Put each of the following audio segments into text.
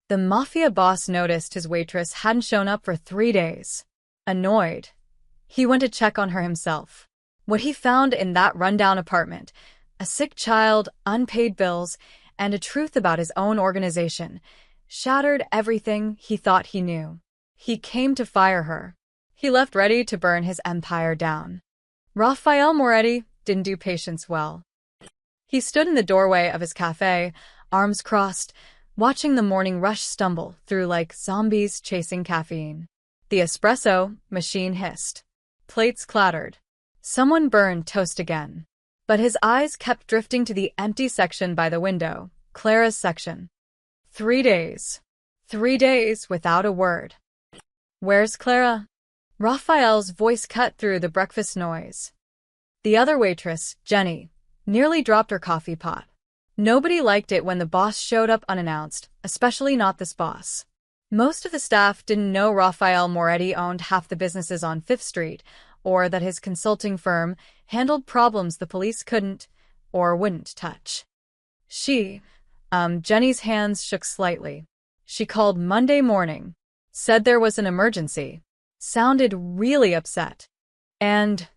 The Mafia boss noticed his waitress hadn't shown up for 3 days. Annoyed, he went to check on her himself. What he found in that rundown apartment, a sick child, unpaid bills, and a truth about his own organization, shattered everything he thought he knew. He came to fire her. He left ready to burn his empire down. Rafael Moretti didn't do patience well. He stood in the doorway of his cafe, arms crossed, watching the morning rush stumble through like zombies chasing caffeine. The espresso machine hissed. Plates clattered. Someone burned toast again. But his eyes kept drifting to the empty section by the window, Clara's section. 3 days. 3 days without a word. Where's Clara? Raphael's voice cut through the breakfast noise. The other waitress, Jenny, nearly dropped her coffee pot. Nobody liked it when the boss showed up unannounced, especially not this boss. Most of the staff didn't know Rafael Moretti owned half the businesses on 5th Street, or that his consulting firm handled problems the police couldn't or wouldn't touch. Jenny's hands shook slightly. She called Monday morning, said there was an emergency, sounded really upset. And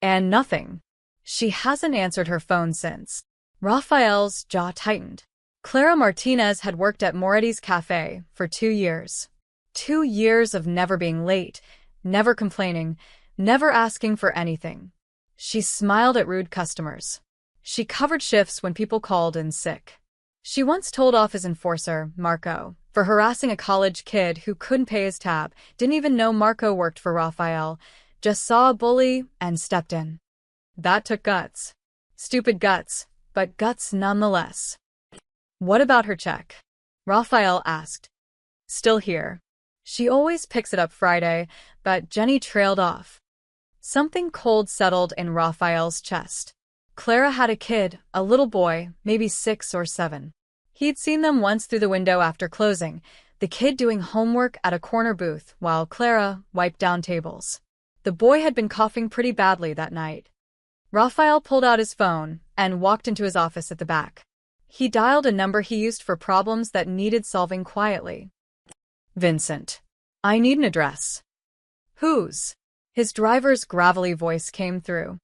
nothing. She hasn't answered her phone since. Raphael's jaw tightened. Clara Martinez had worked at Moretti's cafe for 2 years. 2 years of never being late, never complaining, never asking for anything. She smiled at rude customers. She covered shifts when people called in sick. She once told off his enforcer, Marco, for harassing a college kid who couldn't pay his tab, didn't even know Marco worked for Rafael, just saw a bully and stepped in. That took guts. Stupid guts, but guts nonetheless. What about her check? Rafael asked. Still here. She always picks it up Friday, but Jenny trailed off. Something cold settled in Rafael's chest. Clara had a kid, a little boy, maybe 6 or 7. He'd seen them once through the window after closing, the kid doing homework at a corner booth while Clara wiped down tables. The boy had been coughing pretty badly that night. Rafael pulled out his phone and walked into his office at the back. He dialed a number he used for problems that needed solving quietly. Vincent. I need an address. Whose? His driver's gravelly voice came through.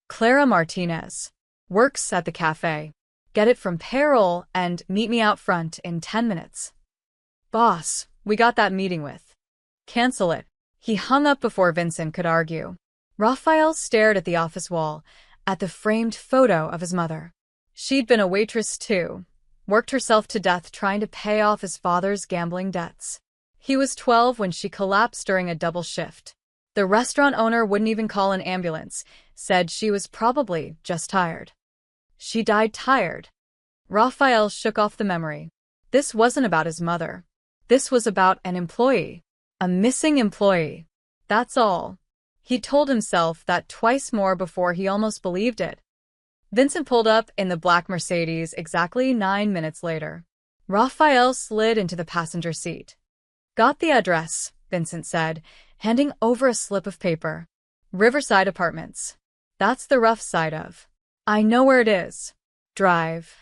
Clara Martinez. Works at the cafe. Get it from payroll and meet me out front in 10 minutes. Boss, we got that meeting with. Cancel it. He hung up before Vincent could argue. Rafael stared at the office wall, at the framed photo of his mother. She'd been a waitress too, worked herself to death trying to pay off his father's gambling debts. He was 12 when she collapsed during a double shift. The restaurant owner wouldn't even call an ambulance, said she was probably just tired. She died tired. Rafael shook off the memory. This wasn't about his mother. This was about an employee. A missing employee. That's all. He told himself that twice more before he almost believed it. Vincent pulled up in the black Mercedes exactly 9 minutes later. Rafael slid into the passenger seat. Got the address, Vincent said, handing over a slip of paper. Riverside Apartments. That's the rough side of. I know where it is. Drive.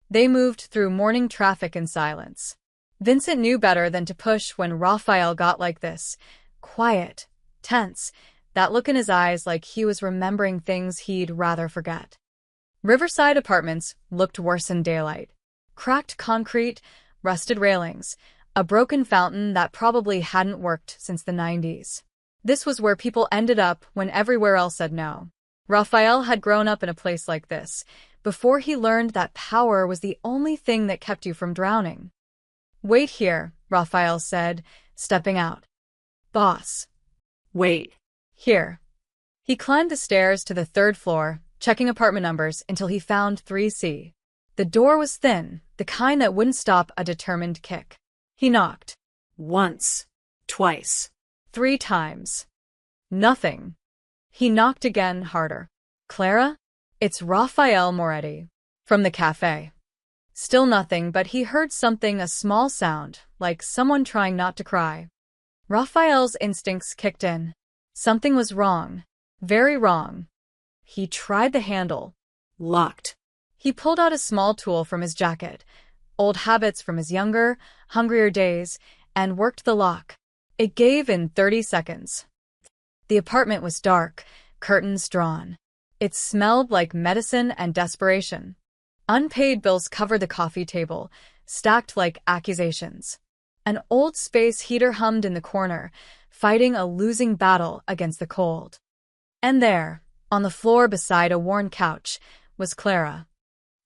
They moved through morning traffic in silence. Vincent knew better than to push when Rafael got like this. Quiet, tense, that look in his eyes like he was remembering things he'd rather forget. Riverside Apartments looked worse in daylight. Cracked concrete, rusted railings, a broken fountain that probably hadn't worked since the 90s. This was where people ended up when everywhere else said no. Rafael had grown up in a place like this, before he learned that power was the only thing that kept you from drowning. Wait here, Rafael said, stepping out. Boss. Wait. Here. He climbed the stairs to the 3rd floor, checking apartment numbers until he found 3C. The door was thin, the kind that wouldn't stop a determined kick. He knocked. Once. Twice. 3 times. Nothing. He knocked again, harder. Clara? It's Rafael Moretti. From the cafe. Still nothing, but he heard something, a small sound, like someone trying not to cry. Rafael's instincts kicked in. Something was wrong. Very wrong. He tried the handle. Locked. He pulled out a small tool from his jacket. old habits from his younger, hungrier days, and worked the lock. It gave in 30 seconds. The apartment was dark, curtains drawn. It smelled like medicine and desperation. Unpaid bills covered the coffee table, stacked like accusations. An old space heater hummed in the corner, fighting a losing battle against the cold. And there, on the floor beside a worn couch, was Clara.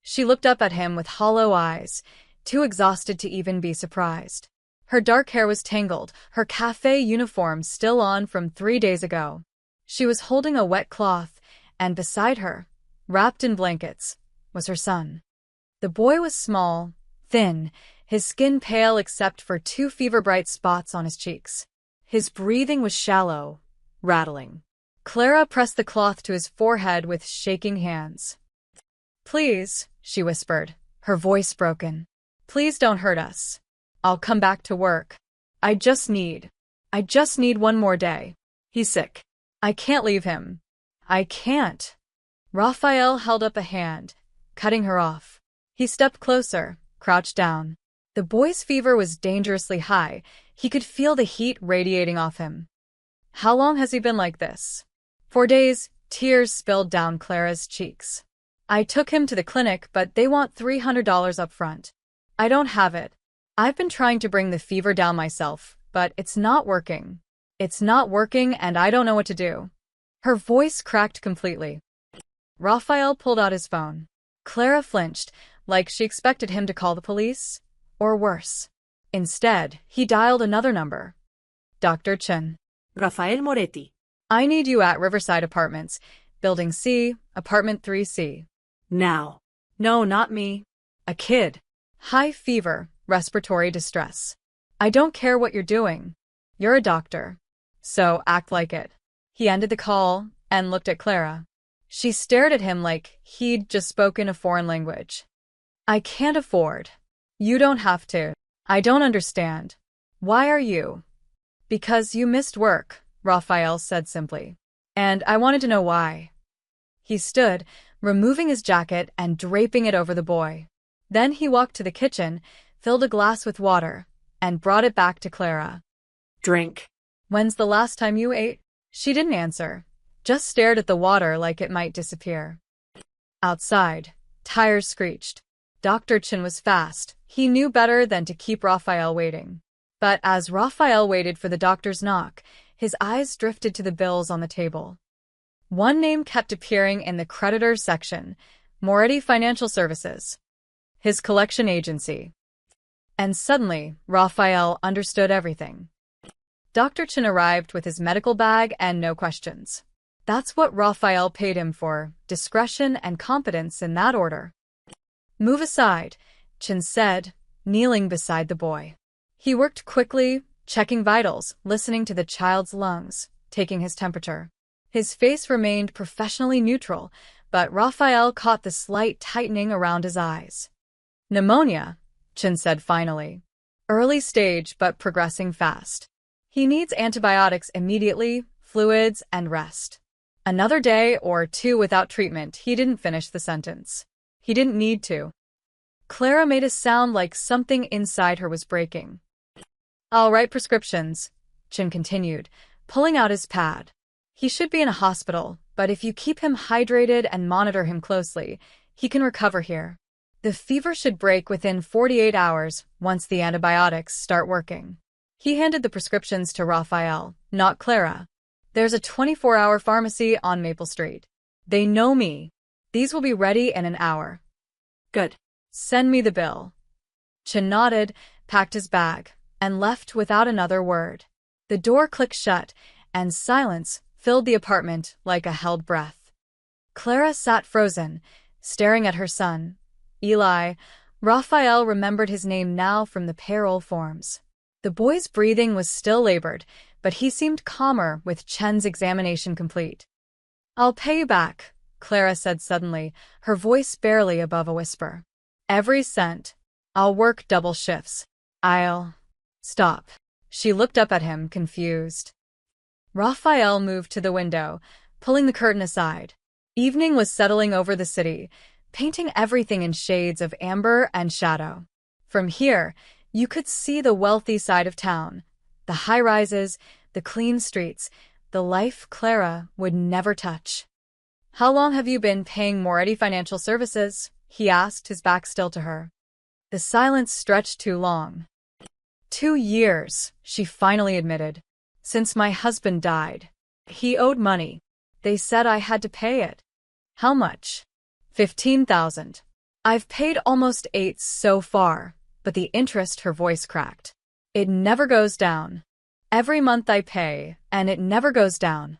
She looked up at him with hollow eyes, too exhausted to even be surprised. Her dark hair was tangled, her cafe uniform still on from 3 days ago. She was holding a wet cloth, and beside her, wrapped in blankets, was her son. The boy was small, thin, his skin pale except for 2 fever-bright spots on his cheeks. His breathing was shallow, rattling. Clara pressed the cloth to his forehead with shaking hands. "Please," she whispered, her voice broken. "Please don't hurt us. I'll come back to work. I just need 1 more day. He's sick. I can't leave him. I can't." Raphael held up a hand, cutting her off. He stepped closer, crouched down. The boy's fever was dangerously high. He could feel the heat radiating off him. "How long has he been like this?" "4 days." Tears spilled down Clara's cheeks. "I took him to the clinic, but they want $300 up front. I don't have it. I've been trying to bring the fever down myself, but it's not working. It's not working and I don't know what to do." Her voice cracked completely. Raphael pulled out his phone. Clara flinched, like she expected him to call the police, or worse. Instead, he dialed another number. "Dr. Chen. Rafael Moretti. I need you at Riverside Apartments, Building C, Apartment 3C. Now." "No, not me. A kid. High fever, respiratory distress. I don't care what you're doing. You're a doctor. So act like it." He ended the call and looked at Clara. She stared at him like he'd just spoken a foreign language. "I can't afford. You don't have to. I don't understand. Why are you?" "Because you missed work," Raphael said simply. "And I wanted to know why." He stood, removing his jacket and draping it over the boy. Then he walked to the kitchen, filled a glass with water, and brought it back to Clara. "Drink." "When's the last time you ate?" She didn't answer, just stared at the water like it might disappear. Outside, tires screeched. Dr. Chen was fast. He knew better than to keep Raphael waiting. But as Raphael waited for the doctor's knock, his eyes drifted to the bills on the table. One name kept appearing in the creditors section: Moretti Financial Services, his collection agency. And suddenly, Raphael understood everything. Dr. Chen arrived with his medical bag and no questions. That's what Raphael paid him for, discretion and competence in that order. "Move aside," Chen said, kneeling beside the boy. He worked quickly, checking vitals, listening to the child's lungs, taking his temperature. His face remained professionally neutral, but Raphael caught the slight tightening around his eyes. "Pneumonia," Chen said finally. "Early stage but progressing fast. He needs antibiotics immediately, fluids, and rest." Another day or 2 without treatment. He didn't finish the sentence. He didn't need to. Clara made a sound like something inside her was breaking. "I'll write prescriptions," Chen continued, pulling out his pad. "He should be in a hospital, but if you keep him hydrated and monitor him closely, he can recover here. The fever should break within 48 hours once the antibiotics start working." He handed the prescriptions to Raphael, not Clara. "There's a 24-hour pharmacy on Maple Street. They know me. These will be ready in an hour." "Good. "Send me the bill." Chen nodded, packed his bag, and left without another word. The door clicked shut, and silence filled the apartment like a held breath. Clara sat frozen, staring at her son, Eli. Raphael remembered his name now from the payroll forms. The boy's breathing was still labored, but he seemed calmer with Chen's examination complete. "I'll pay you back," Clara said suddenly, her voice barely above a whisper. "Every cent. I'll work double shifts. I'll..." "Stop." She looked up at him, confused. Raphael moved to the window, pulling the curtain aside. Evening was settling over the city, painting everything in shades of amber and shadow. From here, you could see the wealthy side of town, the high-rises, the clean streets, the life Clara would never touch. "How long have you been paying Moretti Financial Services?" he asked, his back still to her. The silence stretched too long. 2 years, she finally admitted. "Since my husband died. He owed money. They said I had to pay it." "How much?" "15,000. I've paid almost 8 so far, but the interest," her voice cracked. "It never goes down. Every month I pay, and it never goes down."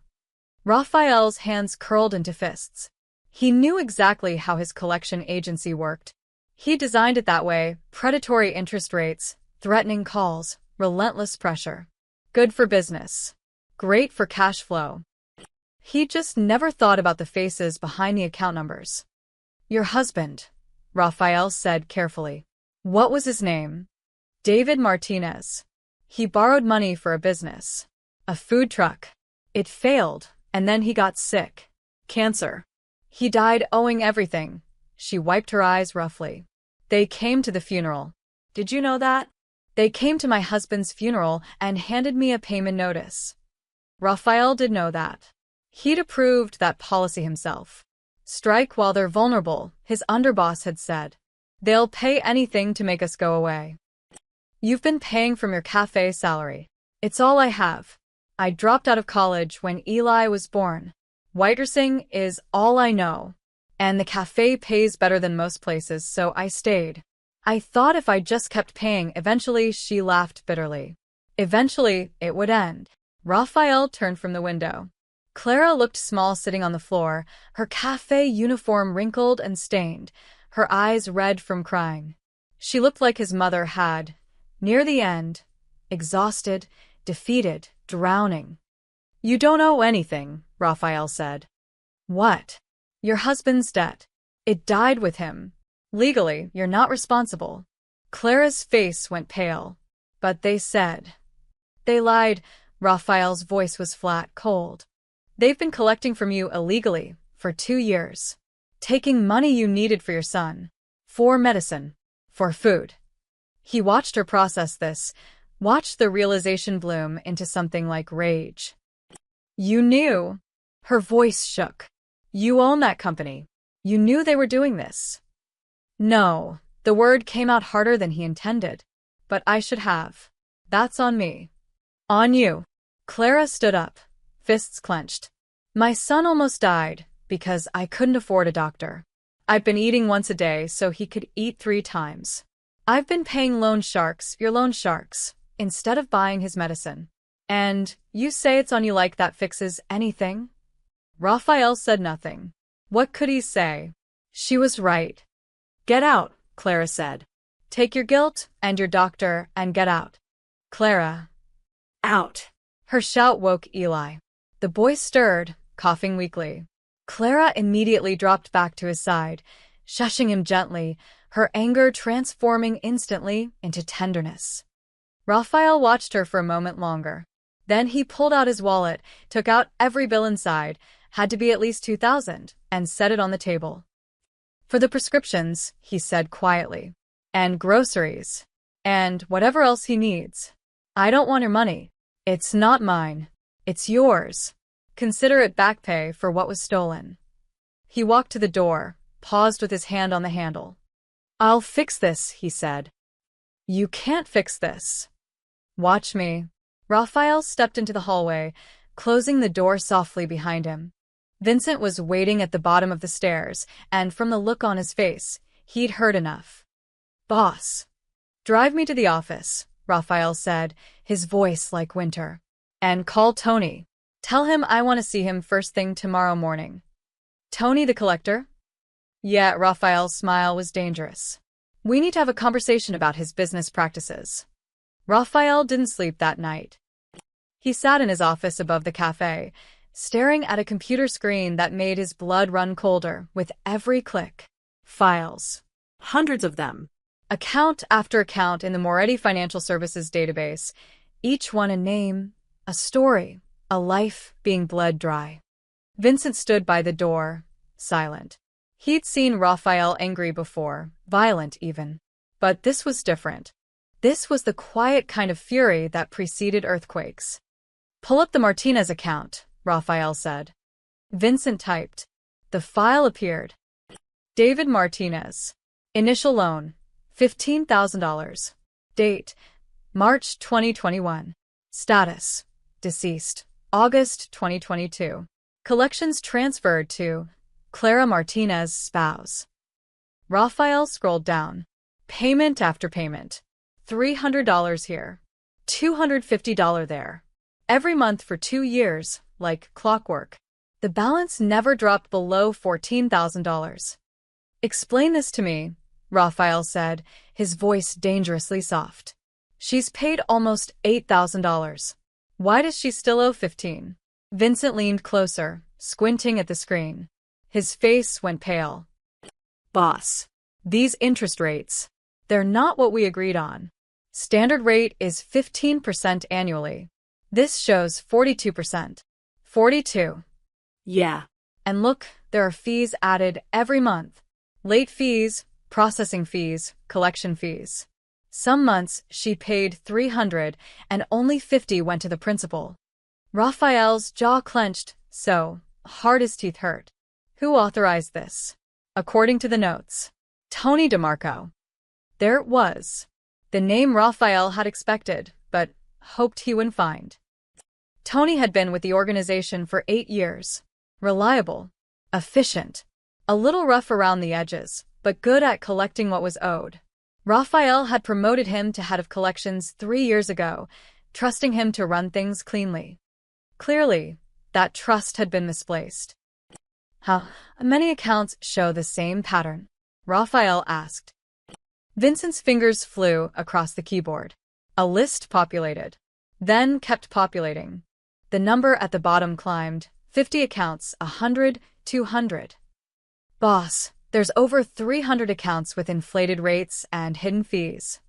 Raphael's hands curled into fists. He knew exactly how his collection agency worked. He designed it that way: predatory interest rates, threatening calls, relentless pressure. Good for business. Great for cash flow. He just never thought about the faces behind the account numbers. "Your husband," Raphael said carefully. "What was his name?" "David Martinez. He borrowed money for a business. A food truck. It failed, and then he got sick. Cancer. He died owing everything." She wiped her eyes roughly. "They came to the funeral. Did you know that? They came to my husband's funeral and handed me a payment notice." Raphael did know that. He'd approved that policy himself. "Strike while they're vulnerable," his underboss had said. "They'll pay anything to make us go away." "You've been paying from your cafe salary." "It's all I have. I dropped out of college when Eli was born. Waitressing is all I know. And the cafe pays better than most places, so I stayed. I thought if I just kept paying, eventually," she laughed bitterly. "Eventually, it would end." Raphael turned from the window. Clara looked small sitting on the floor, her cafe uniform wrinkled and stained, her eyes red from crying. She looked like his mother had, near the end, exhausted, defeated, drowning. "You don't owe anything," Raphael said. "What?" "Your husband's debt. It died with him. Legally, you're not responsible." Clara's face went pale. "But they said." "They lied." Raphael's voice was flat, cold. "They've been collecting from you illegally for 2 years. Taking money you needed for your son. For medicine. For food." He watched her process this, watched the realization bloom into something like rage. "You knew." Her voice shook. "You own that company. You knew they were doing this." "No." The word came out harder than he intended. "But I should have. That's on me." "On you." Clara stood up, fists clenched. "My son almost died because I couldn't afford a doctor. I've been eating once a day so he could eat 3 times. I've been paying loan sharks, your loan sharks, instead of buying his medicine. And you say it's on you, like that fixes anything?" Raphael said nothing. What could he say? She was right. "Get out," Clara said. "Take your guilt and your doctor and get out." "Clara." Out. Her shout woke Eli. The boy stirred, coughing weakly. Clara immediately dropped back to his side, shushing him gently, her anger transforming instantly into tenderness. Raphael watched her for a moment longer. Then he pulled out his wallet, took out every bill inside, had to be at least 2,000, and set it on the table. "For the prescriptions," he said quietly. "And groceries. And whatever else he needs. I don't want your money. It's not mine. It's yours. Consider it back pay for what was stolen." He walked to the door, paused with his hand on the handle. "I'll fix this," he said. "You can't fix this." "Watch me." Raphael stepped into the hallway, closing the door softly behind him. Vincent was waiting at the bottom of the stairs, and from the look on his face, he'd heard enough. "Boss." "Drive me to the office," Raphael said, his voice like winter. "And call Tony. Tell him I want to see him first thing tomorrow morning." "Tony the collector?" "Yeah." Raphael's smile was dangerous. "We need to have a conversation about his business practices." Raphael didn't sleep that night. He sat in his office above the cafe, staring at a computer screen that made his blood run colder with every click. Files. Hundreds of them. Account after account in the Moretti Financial Services database, each one a name, a story, a life being bled dry. Vincent stood by the door, silent. He'd seen Raphael angry before, violent even. But this was different. This was the quiet kind of fury that preceded earthquakes. "Pull up the Martinez account," Raphael said. Vincent typed. The file appeared. David Martinez. Initial loan, $15,000. Date, March 2021. Status, deceased, August 2022. Collections transferred to Clara Martinez, spouse. Raphael scrolled down. Payment after payment. $300 here. $250 there. Every month for 2 years, like clockwork. The balance never dropped below $14,000. "Explain this to me," Raphael said, his voice dangerously soft. "She's paid almost $8,000. Why does she still owe 15? Vincent leaned closer, squinting at the screen. His face went pale. "Boss, these interest rates, they're not what we agreed on. Standard rate is 15% annually. This shows 42%. 42. Yeah. And look, there are fees added every month. Late fees, processing fees, collection fees. Some months she paid $300 and only $50 went to the principal." Raphael's jaw clenched so hard his teeth hurt. "Who authorized this?" "According to the notes, Tony DeMarco." There it was. The name Raphael had expected, but hoped he wouldn't find. Tony had been with the organization for 8 years. Reliable. Efficient. A little rough around the edges, but good at collecting what was owed. Raphael had promoted him to head of collections 3 years ago, trusting him to run things cleanly. Clearly, that trust had been misplaced. "How many accounts show the same pattern?" Raphael asked. Vincent's fingers flew across the keyboard. A list populated, then kept populating. The number at the bottom climbed. 50 accounts, 100, 200. "Boss, there's over 300 accounts with inflated rates and hidden fees."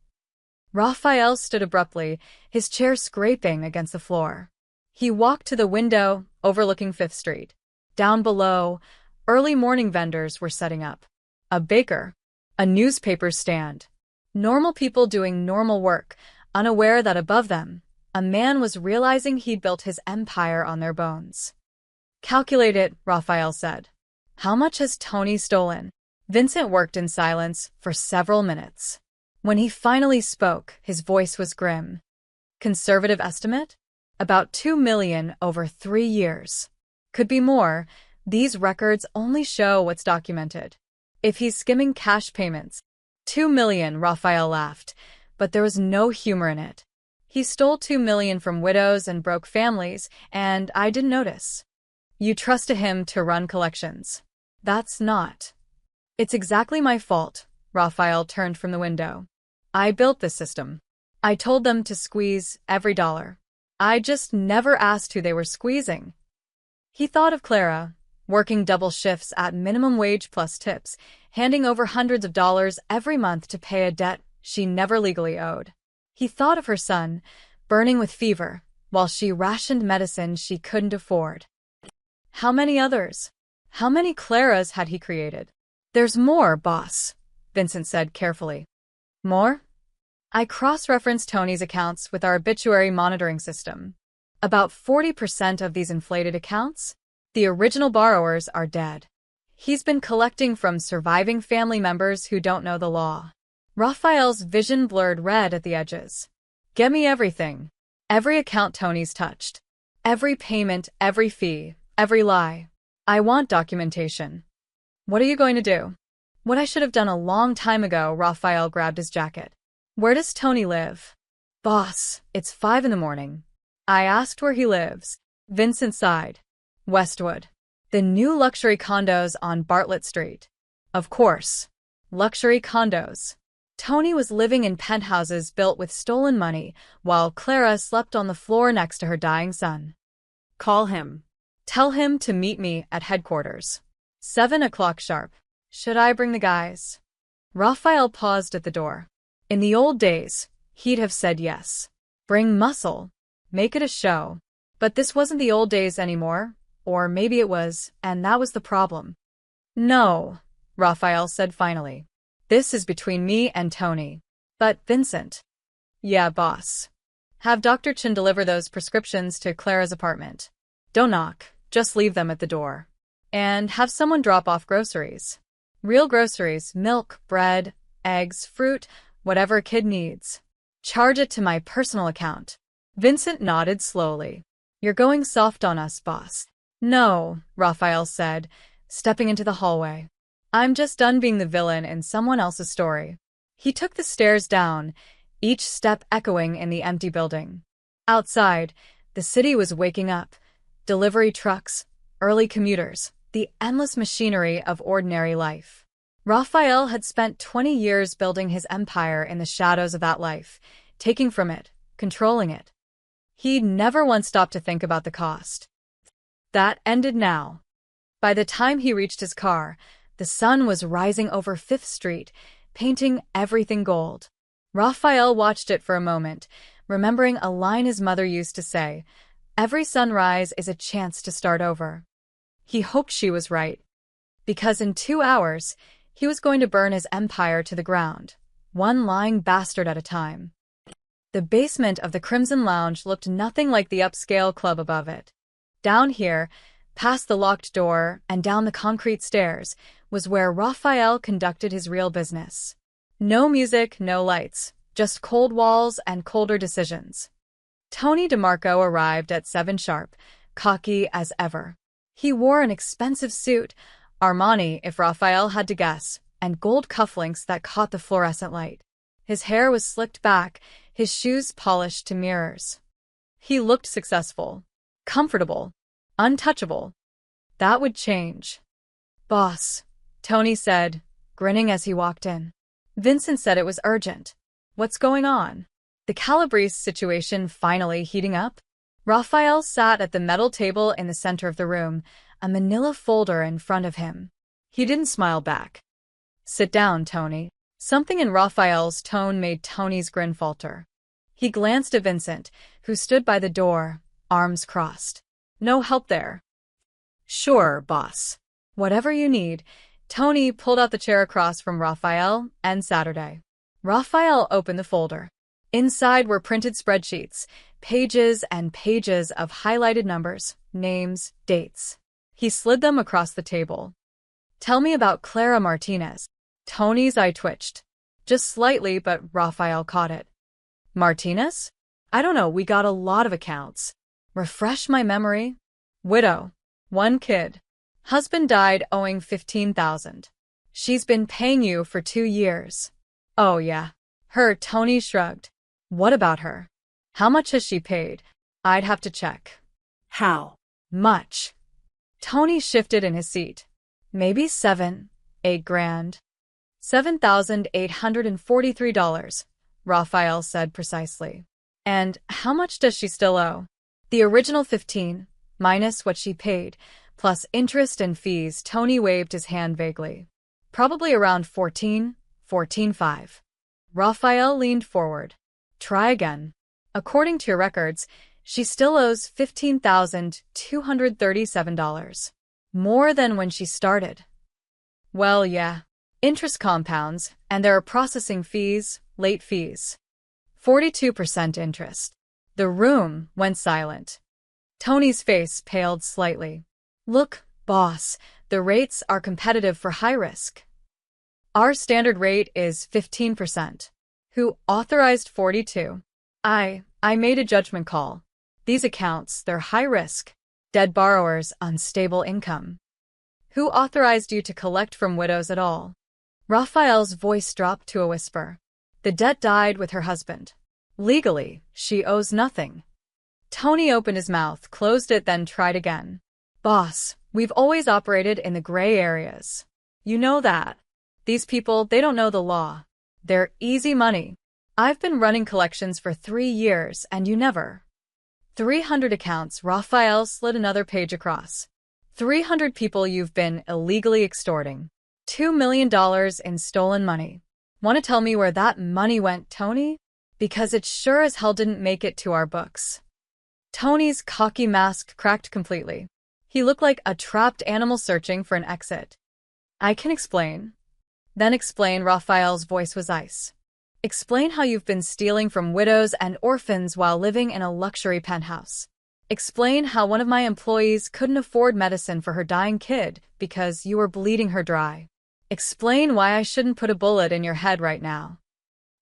Raphael stood abruptly, his chair scraping against the floor. He walked to the window overlooking 5th Street. Down below, early morning vendors were setting up. A baker. A newspaper stand. Normal people doing normal work, unaware that above them, a man was realizing he'd built his empire on their bones. "Calculate it," Raphael said. "How much has Tony stolen?" Vincent worked in silence for several minutes. When he finally spoke, his voice was grim. "Conservative estimate? About $2 million over 3 years. Could be more. These records only show what's documented. If he's skimming cash payments." $2 million, Raphael laughed, but there was no humor in it. "He stole $2 million from widows and broke families, and I didn't notice." "You trusted him to run collections." "That's not." "It's exactly my fault." Raphael turned from the window. "I built this system. I told them to squeeze every dollar. I just never asked who they were squeezing." He thought of Clara, working double shifts at minimum wage plus tips, handing over hundreds of dollars every month to pay a debt she never legally owed. He thought of her son, burning with fever, while she rationed medicine she couldn't afford. How many others? How many Claras had he created? "There's more, boss," Vincent said carefully. "More?" "I cross-referenced Tony's accounts with our obituary monitoring system. About 40% of these inflated accounts, the original borrowers, are dead. He's been collecting from surviving family members who don't know the law." Raphael's vision blurred red at the edges. "Get me everything. Every account Tony's touched. Every payment, every fee, every lie. I want documentation." "What are you going to do?" "What I should have done a long time ago." Raphael grabbed his jacket. "Where does Tony live?" "Boss, it's 5 in the morning. I asked where he lives." Vincent sighed. "Westwood. The new luxury condos on Bartlett Street." "Of course. Luxury condos." Tony was living in penthouses built with stolen money, while Clara slept on the floor next to her dying son. "Call him. Tell him to meet me at headquarters. 7 o'clock sharp. Should I bring the guys?" Raphael paused at the door. In the old days, he'd have said yes. Bring muscle. Make it a show. But this wasn't the old days anymore, or maybe it was, and that was the problem. "No," Raphael said finally. "This is between me and Tony. But Vincent. Yeah, boss. Have Dr. Chin deliver those prescriptions to Clara's apartment. Don't knock, just leave them at the door. And have someone drop off groceries. Real groceries, milk, bread, eggs, fruit, whatever a kid needs. Charge it to my personal account. Vincent nodded slowly. You're going soft on us, boss. No, Raphael said, stepping into the hallway. I'm just done being the villain in someone else's story. He took the stairs down, each step echoing in the empty building. Outside, the city was waking up. Delivery trucks, early commuters, the endless machinery of ordinary life. Raphael had spent 20 years building his empire in the shadows of that life, taking from it, controlling it. He'd never once stopped to think about the cost. That ended now. By the time he reached his car, the sun was rising over 5th Street, painting everything gold. Raphael watched it for a moment, remembering a line his mother used to say, "Every sunrise is a chance to start over." He hoped she was right, because in 2 hours, he was going to burn his empire to the ground, one lying bastard at a time. The basement of the Crimson Lounge looked nothing like the upscale club above it. Down here, past the locked door and down the concrete stairs, was where Raphael conducted his real business. No music, no lights, just cold walls and colder decisions. Tony DeMarco arrived at 7 sharp, cocky as ever. He wore an expensive suit, Armani if Raphael had to guess, and gold cufflinks that caught the fluorescent light. His hair was slicked back, his shoes polished to mirrors. He looked successful, comfortable, untouchable. That would change. Boss, Tony said, grinning as he walked in. Vincent said it was urgent. What's going on? The Calabrese situation finally heating up? Raphael sat at the metal table in the center of the room, a manila folder in front of him. He didn't smile back. Sit down, Tony. Something in Raphael's tone made Tony's grin falter. He glanced at Vincent, who stood by the door, arms crossed. No help there. Sure, boss. Whatever you need. Tony pulled out the chair across from Raphael and Saturday. Raphael opened the folder. Inside were printed spreadsheets, pages and pages of highlighted numbers, names, dates. He slid them across the table. Tell me about Clara Martinez. Tony's eye twitched. Just slightly, but Raphael caught it. Martinez? I don't know, we got a lot of accounts. Refresh my memory. Widow. 1 kid. Husband died owing $15,000. She's been paying you for 2 years. Oh yeah. Her, Tony shrugged. What about her? How much has she paid? I'd have to check. How much? Tony shifted in his seat. Maybe 8 grand. $7,843, Raphael said precisely. And how much does she still owe? The original 15, minus what she paid, plus interest and fees. Tony waved his hand vaguely. Probably around 14.5. Raphael leaned forward. Try again. According to your records, she still owes $15,237. More than when she started. Well, yeah. Interest compounds, and there are processing fees, late fees. 42% interest. The room went silent. Tony's face paled slightly. Look, boss, the rates are competitive for high risk. Our standard rate is 15%. Who authorized 42? I made a judgment call. These accounts, they're high risk. Dead borrowers, unstable income. Who authorized you to collect from widows at all? Raphael's voice dropped to a whisper. The debt died with her husband. Legally, she owes nothing. Tony opened his mouth, closed it, then tried again. Boss, we've always operated in the gray areas. You know that. These people, they don't know the law. They're easy money. I've been running collections for 3 years, and you never. 300 accounts. Raphael slid another page across. 300 people you've been illegally extorting. $2 million in stolen money. Want to tell me where that money went, Tony? Because it sure as hell didn't make it to our books. Tony's cocky mask cracked completely. He looked like a trapped animal searching for an exit. I can explain. Then explain. Raphael's voice was ice. Explain how you've been stealing from widows and orphans while living in a luxury penthouse. Explain how one of my employees couldn't afford medicine for her dying kid because you were bleeding her dry. Explain why I shouldn't put a bullet in your head right now.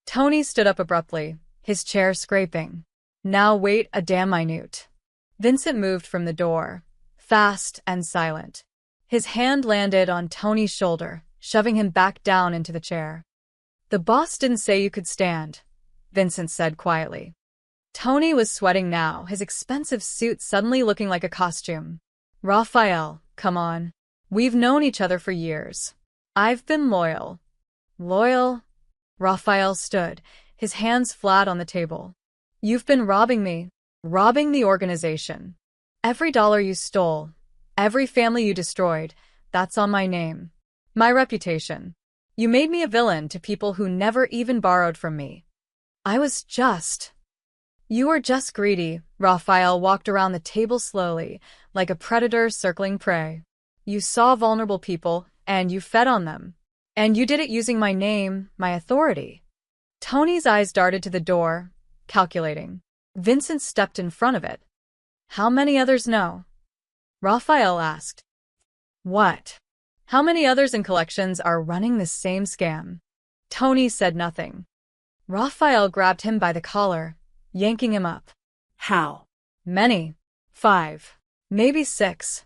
Tony stood up abruptly, his chair scraping. Now wait a damn minute. Vincent moved from the door, fast and silent. His hand landed on Tony's shoulder, shoving him back down into the chair. The boss didn't say you could stand, Vincent said quietly. Tony was sweating now, his expensive suit suddenly looking like a costume. Raphael, come on. We've known each other for years. I've been loyal. Loyal? Raphael stood, his hands flat on the table. You've been robbing me, robbing the organization. Every dollar you stole, every family you destroyed, that's on my name. My reputation. You made me a villain to people who never even borrowed from me. You were just greedy. Raphael walked around the table slowly, like a predator circling prey. You saw vulnerable people, and you fed on them. And you did it using my name, my authority. Tony's eyes darted to the door, calculating. Vincent stepped in front of it. How many others know? Raphael asked. What? How many others in collections are running the same scam? Tony said nothing. Raphael grabbed him by the collar, yanking him up. How? Many. 5. Maybe 6.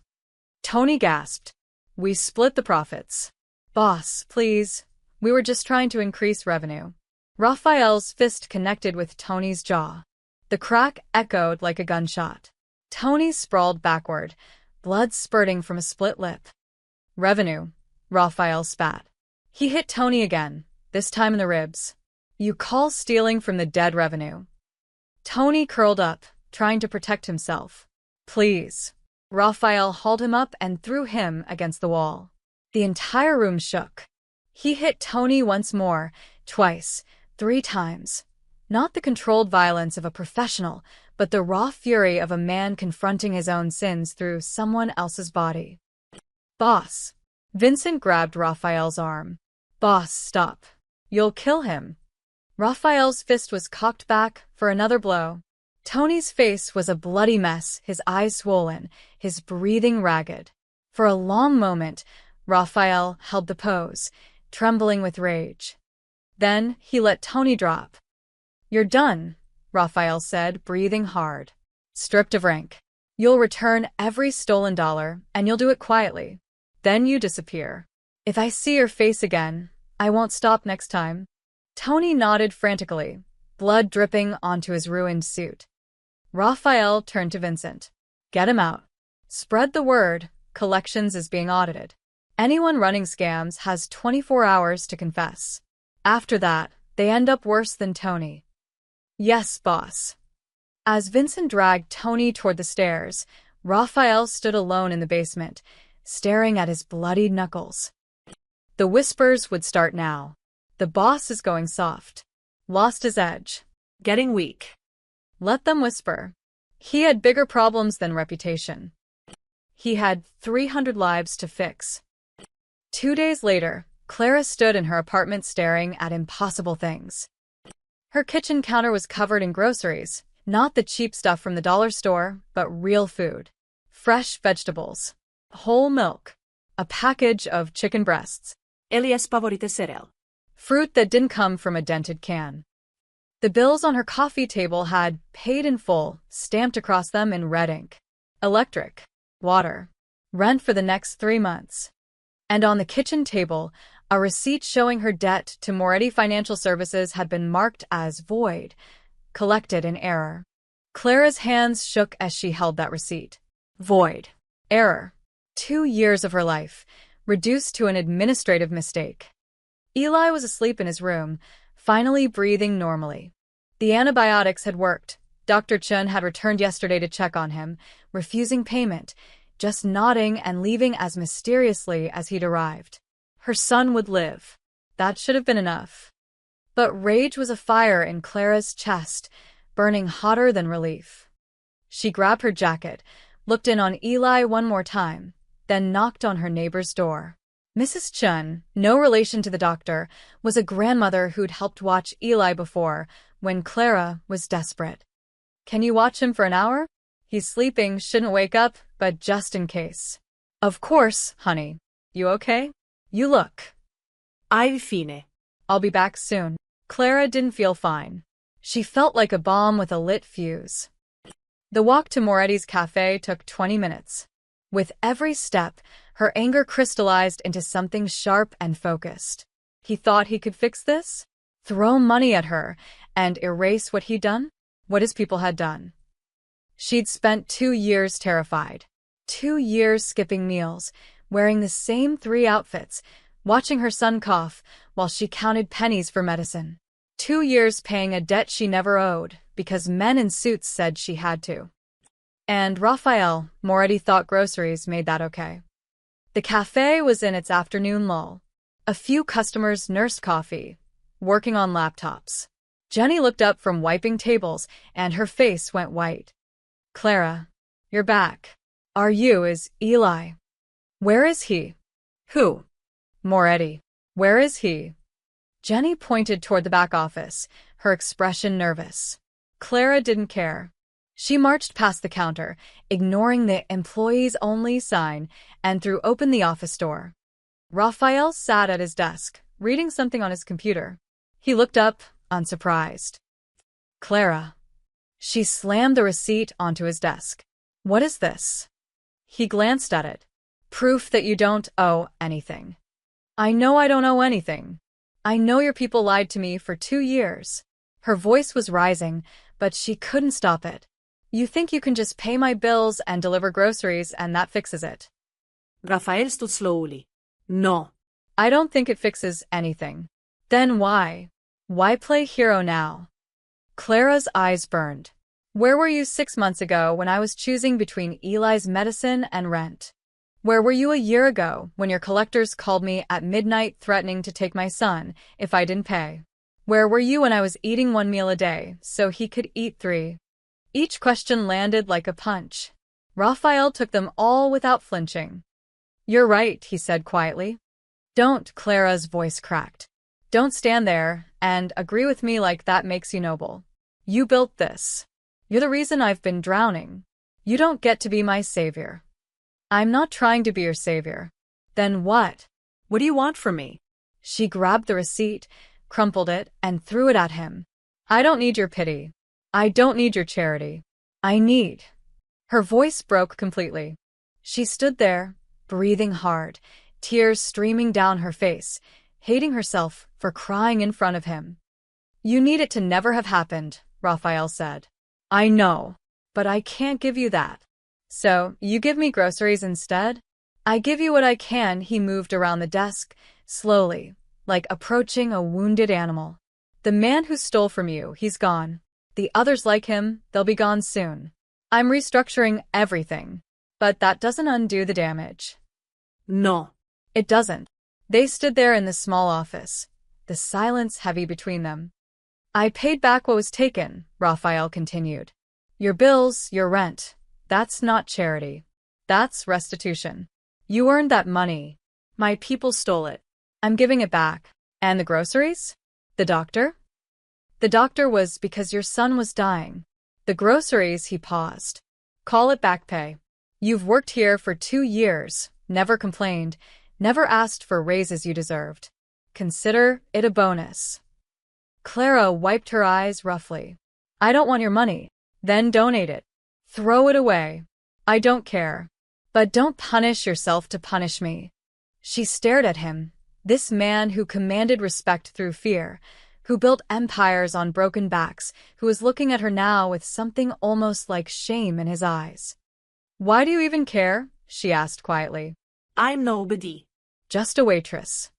Tony gasped. We split the profits. Boss, please. We were just trying to increase revenue. Raphael's fist connected with Tony's jaw. The crack echoed like a gunshot. Tony sprawled backward, blood spurting from a split lip. Revenue, Raphael spat. He hit Tony again, this time in the ribs. You call stealing from the dead revenue? Tony curled up, trying to protect himself. Please. Raphael hauled him up and threw him against the wall. The entire room shook. He hit Tony once more, twice, 3 times. Not the controlled violence of a professional, but the raw fury of a man confronting his own sins through someone else's body. Boss. Vincent grabbed Raphael's arm. Boss, stop. You'll kill him. Raphael's fist was cocked back for another blow. Tony's face was a bloody mess, his eyes swollen, his breathing ragged. For a long moment, Raphael held the pose, trembling with rage. Then he let Tony drop. You're done, Raphael said, breathing hard. Stripped of rank. You'll return every stolen dollar, and you'll do it quietly. Then you disappear. If I see your face again, I won't stop next time. Tony nodded frantically, blood dripping onto his ruined suit. Raphael turned to Vincent. Get him out. Spread the word, collections is being audited. Anyone running scams has 24 hours to confess. After that, they end up worse than Tony. Yes, boss. As Vincent dragged Tony toward the stairs, Raphael stood alone in the basement, staring at his bloodied knuckles. The whispers would start now. The boss is going soft. Lost his edge. Getting weak. Let them whisper. He had bigger problems than reputation. He had 300 lives to fix. 2 days later, Clara stood in her apartment staring at impossible things. Her kitchen counter was covered in groceries, not the cheap stuff from the dollar store, but real food. Fresh vegetables. Whole milk. A package of chicken breasts. Elias favorite cereal. Fruit that didn't come from a dented can. The bills on her coffee table had paid in full, stamped across them in red ink. Electric. Water. Rent for the next 3 months. And on the kitchen table, a receipt showing her debt to Moretti Financial Services had been marked as void, collected in error. Clara's hands shook as she held that receipt. Void. Error. 2 years of her life, reduced to an administrative mistake. Eli was asleep in his room, finally breathing normally. The antibiotics had worked. Dr. Chun had returned yesterday to check on him, refusing payment, just nodding and leaving as mysteriously as he'd arrived. Her son would live. That should have been enough. But rage was a fire in Clara's chest, burning hotter than relief. She grabbed her jacket, looked in on Eli one more time, then knocked on her neighbor's door. Mrs. Chun, no relation to the doctor, was a grandmother who'd helped watch Eli before when Clara was desperate. Can you watch him for an hour? He's sleeping, shouldn't wake up, but just in case. Of course, honey. You okay? You look. Ai fine. I'll be back soon. Clara didn't feel fine. She felt like a bomb with a lit fuse. The walk to Moretti's cafe took 20 minutes. With every step, her anger crystallized into something sharp and focused. He thought he could fix this? Throw money at her and erase what he'd done? What his people had done. She'd spent 2 years terrified. 2 years skipping meals, wearing the same 3 outfits, watching her son cough while she counted pennies for medicine. 2 years paying a debt she never owed because men in suits said she had to. And Raphael, Moretti thought groceries made that okay. The cafe was in its afternoon lull. A few customers nursed coffee, working on laptops. Jenny looked up from wiping tables, and her face went white. Clara, you're back. Is Eli? Where is he? Who? Moretti. Where is he? Jenny pointed toward the back office, her expression nervous. Clara didn't care. She marched past the counter, ignoring the employees only sign, and threw open the office door. Raphael sat at his desk, reading something on his computer. He looked up, unsurprised. Clara. She slammed the receipt onto his desk. What is this? He glanced at it. Proof that you don't owe anything. I know I don't owe anything. I know your people lied to me for 2 years. Her voice was rising, but she couldn't stop it. You think you can just pay my bills and deliver groceries and that fixes it? Raphael stood slowly. No. I don't think it fixes anything. Then why? Why play hero now? Clara's eyes burned. Where were you 6 months ago when I was choosing between Eli's medicine and rent? Where were you a year ago when your collectors called me at midnight threatening to take my son if I didn't pay? Where were you when I was eating 1 meal a day so he could eat 3? Each question landed like a punch. Raphael took them all without flinching. You're right, he said quietly. Don't, Clara's voice cracked. Don't stand there and agree with me like that makes you noble. You built this. You're the reason I've been drowning. You don't get to be my savior. I'm not trying to be your savior. Then what? What do you want from me? She grabbed the receipt, crumpled it, and threw it at him. I don't need your pity. I don't need your charity. I need. Her voice broke completely. She stood there, breathing hard, tears streaming down her face, hating herself for crying in front of him. You need it to never have happened, Raphael said. I know, but I can't give you that. So, you give me groceries instead? I give you what I can. He moved around the desk, slowly, like approaching a wounded animal. The man who stole from you, he's gone. The others like him, they'll be gone soon. I'm restructuring everything. But that doesn't undo the damage. No. It doesn't. They stood there in the small office, the silence heavy between them. I paid back what was taken, Raphael continued. Your bills, your rent. That's not charity. That's restitution. You earned that money. My people stole it. I'm giving it back. And the groceries? The doctor? The doctor was because your son was dying. The groceries, he paused. Call it back pay. You've worked here for 2 years, never complained, never asked for raises you deserved. Consider it a bonus. Clara wiped her eyes roughly. I don't want your money. Then donate it. Throw it away. I don't care. But don't punish yourself to punish me. She stared at him, this man who commanded respect through fear, who built empires on broken backs, who was looking at her now with something almost like shame in his eyes. Why do you even care? She asked quietly. I'm nobody. Just a waitress.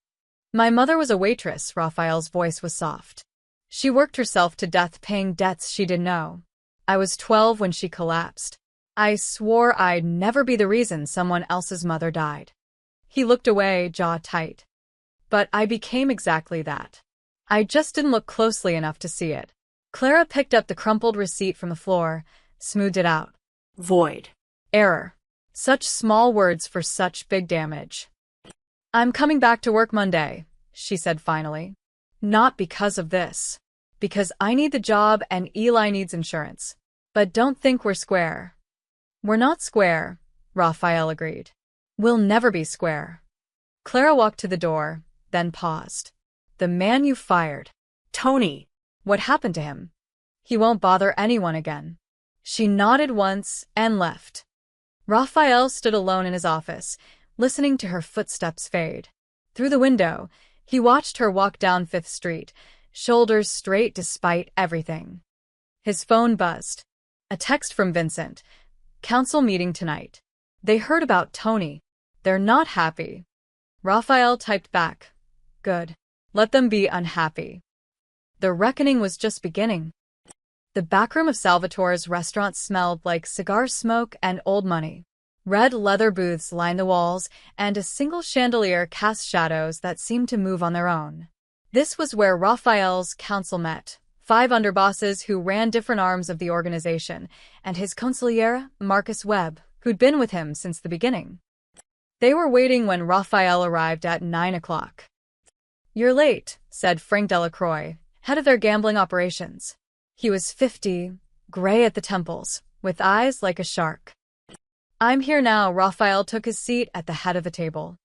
My mother was a waitress, Raphael's voice was soft. She worked herself to death paying debts she didn't know. I was 12 when she collapsed. I swore I'd never be the reason someone else's mother died. He looked away, jaw tight. But I became exactly that. I just didn't look closely enough to see it. Clara picked up the crumpled receipt from the floor, smoothed it out. Void. Error. Such small words for such big damage. I'm coming back to work Monday, she said finally. Not because of this. Because I need the job and Eli needs insurance. But don't think we're square. We're not square, Raphael agreed. We'll never be square. Clara walked to the door, then paused. The man you fired. Tony. What happened to him? He won't bother anyone again. She nodded once and left. Raphael stood alone in his office, listening to her footsteps fade. Through the window, he watched her walk down 5th Street, shoulders straight despite everything. His phone buzzed. A text from Vincent. Council meeting tonight. They heard about Tony. They're not happy. Raphael typed back. Good. Let them be unhappy. The reckoning was just beginning. The backroom of Salvatore's restaurant smelled like cigar smoke and old money. Red leather booths lined the walls, and a single chandelier cast shadows that seemed to move on their own. This was where Raphael's council met, 5 underbosses who ran different arms of the organization, and his consigliere, Marcus Webb, who'd been with him since the beginning. They were waiting when Raphael arrived at 9 o'clock. You're late, said Frank Delacroix, head of their gambling operations. He was 50, gray at the temples, with eyes like a shark. I'm here now. Raphael took his seat at the head of the table.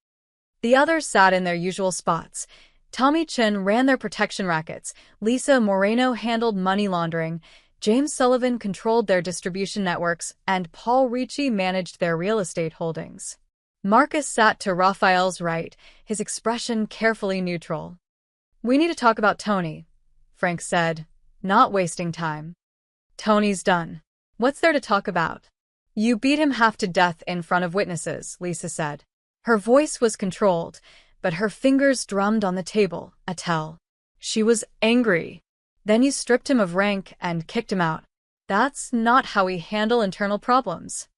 The others sat in their usual spots. Tommy Chin ran their protection rackets, Lisa Moreno handled money laundering, James Sullivan controlled their distribution networks, and Paul Ricci managed their real estate holdings. Marcus sat to Raphael's right, his expression carefully neutral. We need to talk about Tony, Frank said, not wasting time. Tony's done. What's there to talk about? You beat him half to death in front of witnesses, Lisa said. Her voice was controlled, but her fingers drummed on the table, a tell. She was angry. Then you stripped him of rank and kicked him out. That's not how we handle internal problems.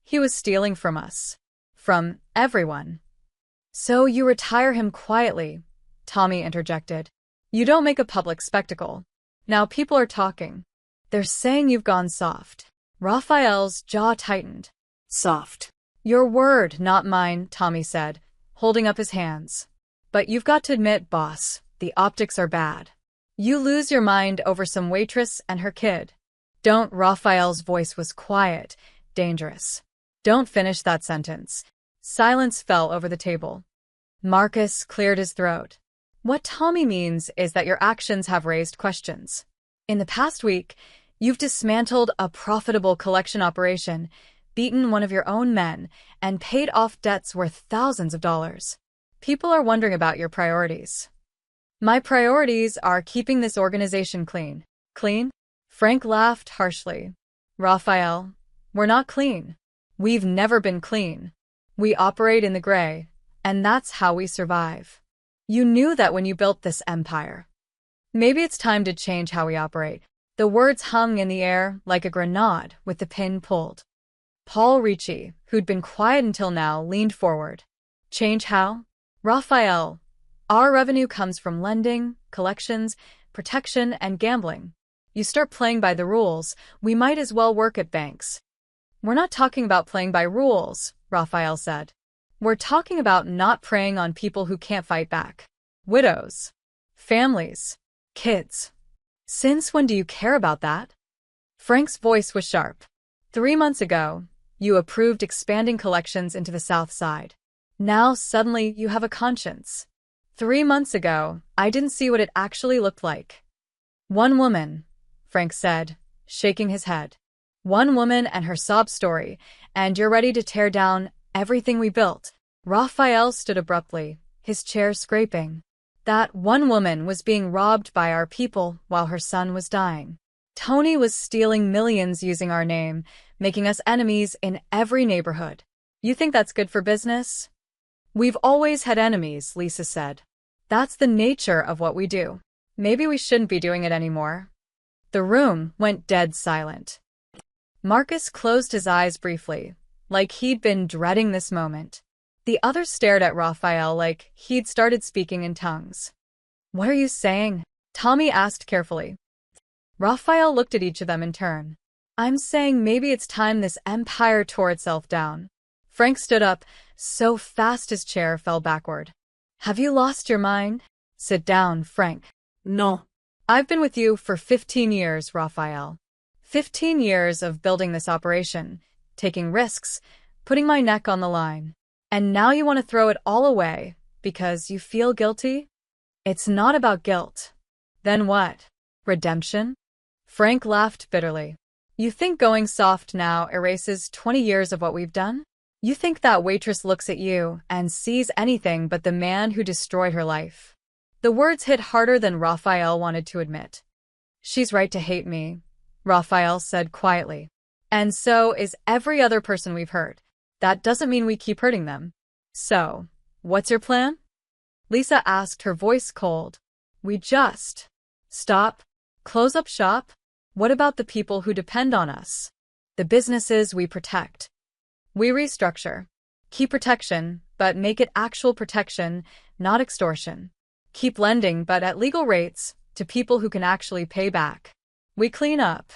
He was stealing from us. From everyone. So you retire him quietly, Tommy interjected. You don't make a public spectacle. Now people are talking. They're saying you've gone soft. Raphael's jaw tightened. Soft. Your word, not mine, Tommy said, holding up his hands. But you've got to admit, boss, the optics are bad. You lose your mind over some waitress and her kid. Don't. Raphael's voice was quiet, dangerous. Don't finish that sentence. Silence fell over the table. Marcus cleared his throat. What Tommy means is that your actions have raised questions. In the past week, you've dismantled a profitable collection operation, beaten one of your own men, and paid off debts worth thousands of dollars. People are wondering about your priorities. My priorities are keeping this organization clean. Clean? Frank laughed harshly. Raphael, we're not clean. We've never been clean. We operate in the gray, and that's how we survive. You knew that when you built this empire. Maybe it's time to change how we operate. The words hung in the air like a grenade with the pin pulled. Paul Ricci, who'd been quiet until now, leaned forward. Change how? Raphael, our revenue comes from lending, collections, protection, and gambling. You start playing by the rules, we might as well work at banks. We're not talking about playing by rules, Raphael said. We're talking about not preying on people who can't fight back. Widows. Families. Kids. Since when do you care about that? Frank's voice was sharp. 3 months ago, you approved expanding collections into the South Side. Now suddenly you have a conscience. 3 months ago, I didn't see what it actually looked like. One woman, Frank said, shaking his head. One woman and her sob story, and you're ready to tear down everything we built. Raphael stood abruptly, his chair scraping. That one woman was being robbed by our people while her son was dying. Tony was stealing millions using our name, making us enemies in every neighborhood. You think that's good for business? We've always had enemies, Lisa said. That's the nature of what we do. Maybe we shouldn't be doing it anymore. The room went dead silent. Marcus closed his eyes briefly, like he'd been dreading this moment. The others stared at Raphael like he'd started speaking in tongues. What are you saying? Tommy asked carefully. Raphael looked at each of them in turn. I'm saying maybe it's time this empire tore itself down. Frank stood up, so fast his chair fell backward. Have you lost your mind? Sit down, Frank. No. I've been with you for 15 years, Raphael. 15 years of building this operation, taking risks, putting my neck on the line. And now you want to throw it all away because you feel guilty? It's not about guilt. Then what? Redemption? Frank laughed bitterly. You think going soft now erases 20 years of what we've done? You think that Waitress looks at you and sees anything but the man who destroyed her life? The words hit harder than Raphael wanted to admit. She's right to hate me, Raphael said quietly. And so is every other person we've hurt. That doesn't mean we keep hurting them. So, what's your plan? Lisa asked, her voice cold. We just stop, close up shop? What about the people who depend on us? The businesses we protect? We restructure. Keep protection, but make it actual protection, not extortion. Keep lending, but at legal rates, to people who can actually pay back. We clean up.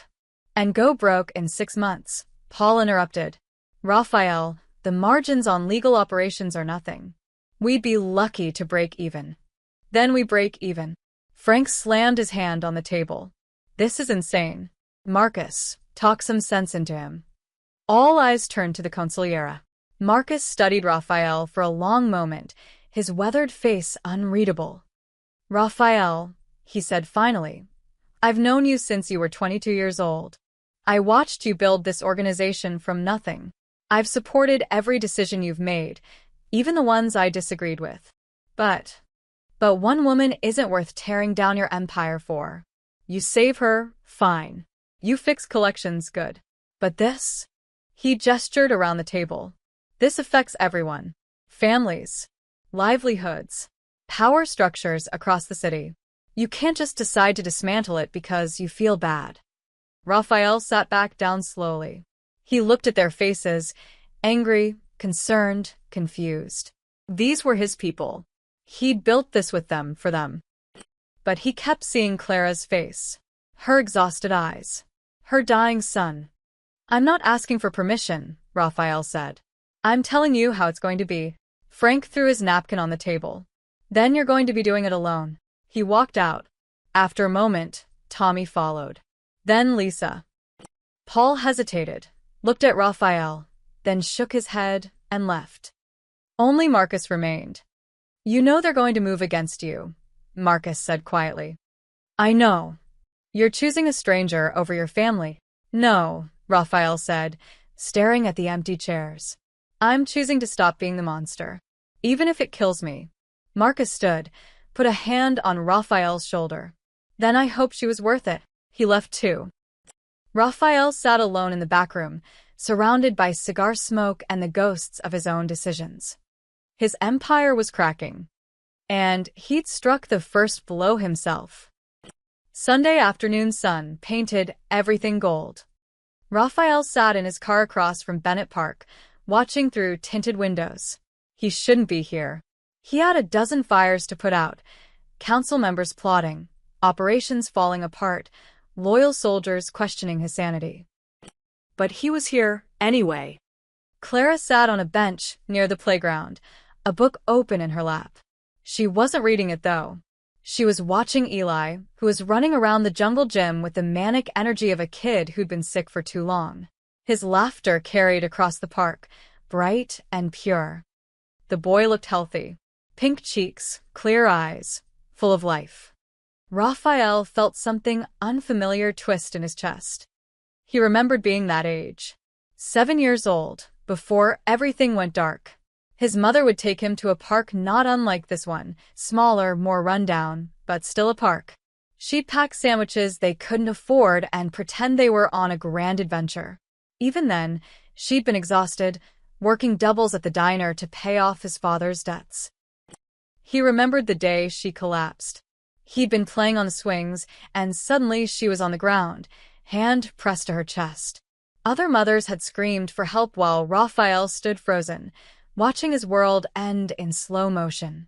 And go broke in 6 months, Paul interrupted. Raphael, the margins on legal operations are nothing. We'd be lucky to break even. Then we break even. Frank slammed his hand on the table. This is insane. Marcus, talk some sense into him. All eyes turned to the consigliera. Marcus studied Raphael for a long moment, his weathered face unreadable. Raphael, he said finally, I've known you since you were 22 years old. I watched you build this organization from nothing. I've supported every decision you've made, even the ones I disagreed with. But one woman isn't worth tearing down your empire for. You save her, fine. You fix collections, good. But this? He gestured around the table. This affects everyone. Families, livelihoods, power structures across the city. You can't just decide to dismantle it because you feel bad. Raphael sat back down slowly. He looked at their faces, angry, concerned, confused. These were his people. He'd built this with them, for them. But he kept seeing Clara's face, her exhausted eyes, her dying son. I'm not asking for permission, Raphael said. I'm telling you how it's going to be. Frank threw his napkin on the table. Then you're going to be doing it alone. He walked out. After a moment, Tommy followed. Then Lisa. Paul hesitated, looked at Raphael, then shook his head and left. Only Marcus remained. You know they're going to move against you, Marcus said quietly. I know. You're choosing a stranger over your family. No, Raphael said, staring at the empty chairs. I'm choosing to stop being the monster, even if it kills me. Marcus stood, put a hand on Raphael's shoulder. Then I hope she was worth it. He left too. Raphael sat alone in the back room, surrounded by cigar smoke and the ghosts of his own decisions. His empire was cracking, and he'd struck the first blow himself. Sunday afternoon sun painted everything gold. Raphael sat in his car across from Bennett Park, watching through tinted windows. He shouldn't be here. He had a dozen fires to put out, council members plotting, operations falling apart, loyal soldiers questioning his sanity. But he was here anyway. Clara sat on a bench near the playground, a book open in her lap. She wasn't reading it, though. She was watching Eli, who was running around the jungle gym with the manic energy of a kid who'd been sick for too long. His laughter carried across the park, bright and pure. The boy looked healthy. Pink cheeks, clear eyes, full of life. Raphael felt something unfamiliar twist in his chest. He remembered being that age. 7 years old, before everything went dark. His mother would take him to a park not unlike this one, smaller, more rundown, but still a park. She'd pack sandwiches they couldn't afford and pretend they were on a grand adventure. Even then, she'd been exhausted, working doubles at the diner to pay off his father's debts. He remembered the day she collapsed. He'd been playing on the swings, and suddenly she was on the ground, hand pressed to her chest. Other mothers had screamed for help while Raphael stood frozen, watching his world end in slow motion.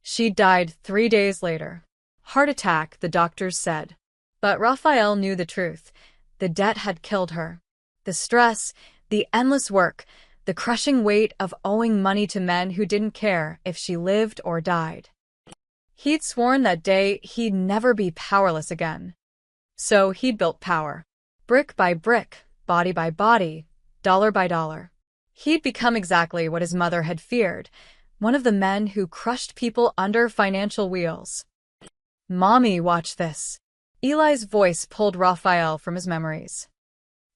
She died 3 days later. Heart attack, the doctors said. But Raphael knew the truth. The debt had killed her. The stress, the endless work, the crushing weight of owing money to men who didn't care if she lived or died. He'd sworn that day he'd never be powerless again. So he'd built power. Brick by brick, body by body, dollar by dollar. He'd become exactly what his mother had feared, one of the men who crushed people under financial wheels. "Mommy, watch this." Eli's voice pulled Raphael from his memories.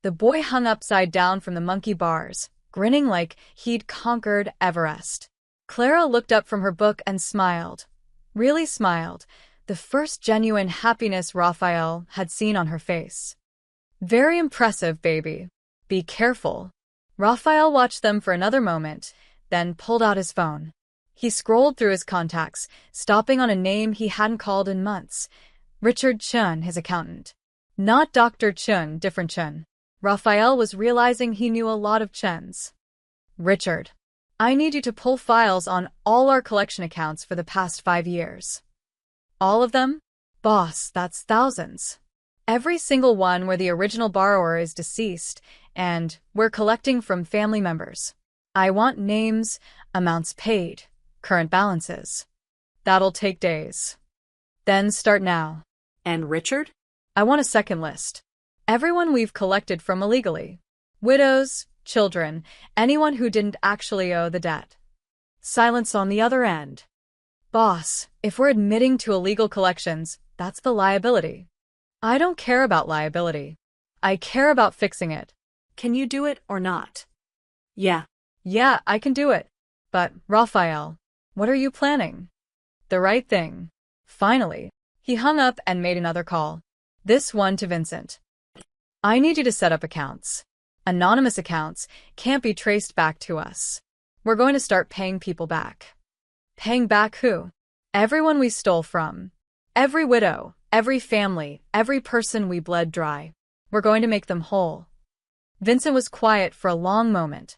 The boy hung upside down from the monkey bars, grinning like he'd conquered Everest. Clara looked up from her book and smiled. Really smiled, the first genuine happiness Raphael had seen on her face. "Very impressive, baby. Be careful." Raphael watched them for another moment, then pulled out his phone. He scrolled through his contacts, stopping on a name he hadn't called in months. Richard Chun, his accountant. Not Dr. Chun, different Chun. Raphael was realizing he knew a lot of Chuns. "Richard, I need you to pull files on all our collection accounts for the past 5 years. All of them? Boss, that's thousands. Every single one where the original borrower is deceased, and we're collecting from family members. I want names, amounts paid, current balances. That'll take days. Then start now." And Richard? "I want a second list. Everyone we've collected from illegally. Widows, children, anyone who didn't actually owe the debt." Silence on the other end. "Boss, if we're admitting to illegal collections, that's the liability." "I don't care about liability. I care about fixing it." Can you do it or not? Yeah. "Yeah, I can do it. But, Raphael, what are you planning?" "The right thing." Finally, he hung up and made another call. This one to Vincent. "I need you to set up accounts. Anonymous accounts can't be traced back to us. We're going to start paying people back." "Paying back who?" "Everyone we stole from. Every widow, every family, every person we bled dry. We're going to make them whole." Vincent was quiet for a long moment.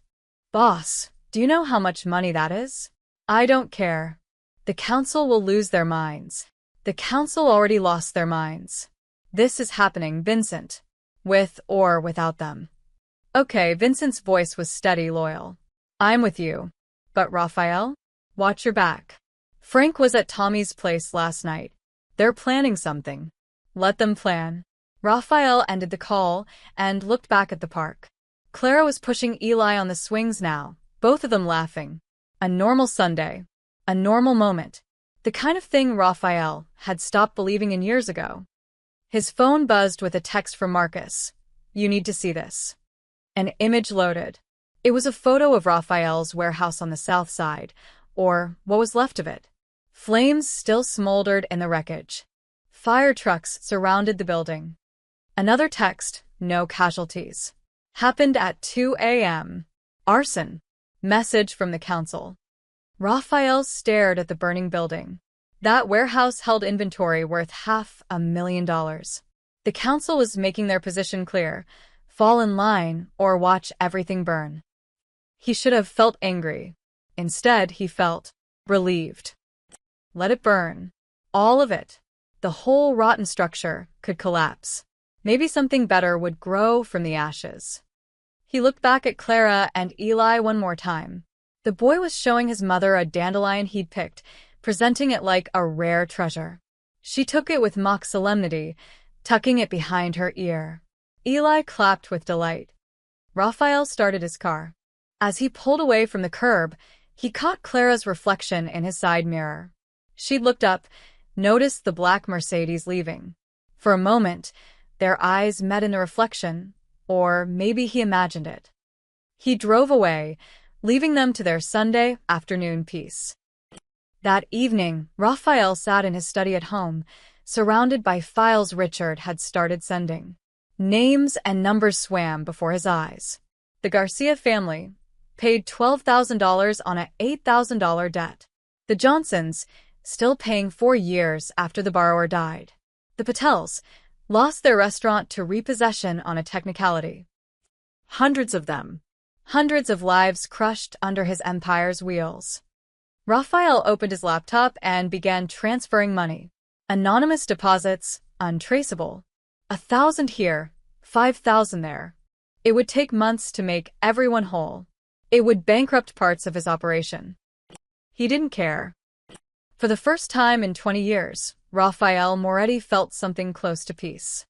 "Boss, do you know how much money that is?" "I don't care. The council will lose their minds. The council already lost their minds. This is happening, Vincent. With or without them." "Okay," Vincent's voice was steady, loyal. "I'm with you. But Raphael, watch your back. Frank was at Tommy's place last night. They're planning something. Let them plan." Raphael ended the call and looked back at the park. Clara was pushing Eli on the swings now, both of them laughing. A normal Sunday. A normal moment. The kind of thing Raphael had stopped believing in years ago. His phone buzzed with a text from Marcus. "You need to see this." An image loaded. It was a photo of Raphael's warehouse on the south side, or what was left of it. Flames still smoldered in the wreckage. Fire trucks surrounded the building. Another text, "No casualties." Happened at 2 a.m. Arson. Message from the council. Raphael stared at the burning building. That warehouse held inventory worth $500,000. The council was making their position clear. Fall in line or watch everything burn. He should have felt angry. Instead, he felt relieved. Let it burn. All of it. The whole rotten structure could collapse. Maybe something better would grow from the ashes. He looked back at Clara and Eli one more time. The boy was showing his mother a dandelion he'd picked, presenting it like a rare treasure. She took it with mock solemnity, tucking it behind her ear. Eli clapped with delight. Raphael started his car. As he pulled away from the curb, he caught Clara's reflection in his side mirror. She looked up, noticed the black Mercedes leaving. For a moment, their eyes met in the reflection, or maybe he imagined it. He drove away, leaving them to their Sunday afternoon peace. That evening, Raphael sat in his study at home, surrounded by files Richard had started sending. Names and numbers swam before his eyes. The Garcia family paid $12,000 on a $8,000 debt. The Johnsons, still paying 4 years after the borrower died. The Patels lost their restaurant to repossession on a technicality. Hundreds of them. Hundreds of lives crushed under his empire's wheels. Raphael opened his laptop and began transferring money. Anonymous deposits, untraceable. 1,000 here, 5,000 there. It would take months to make everyone whole. It would bankrupt parts of his operation. He didn't care. For the first time in 20 years, Rafael Moretti felt something close to peace.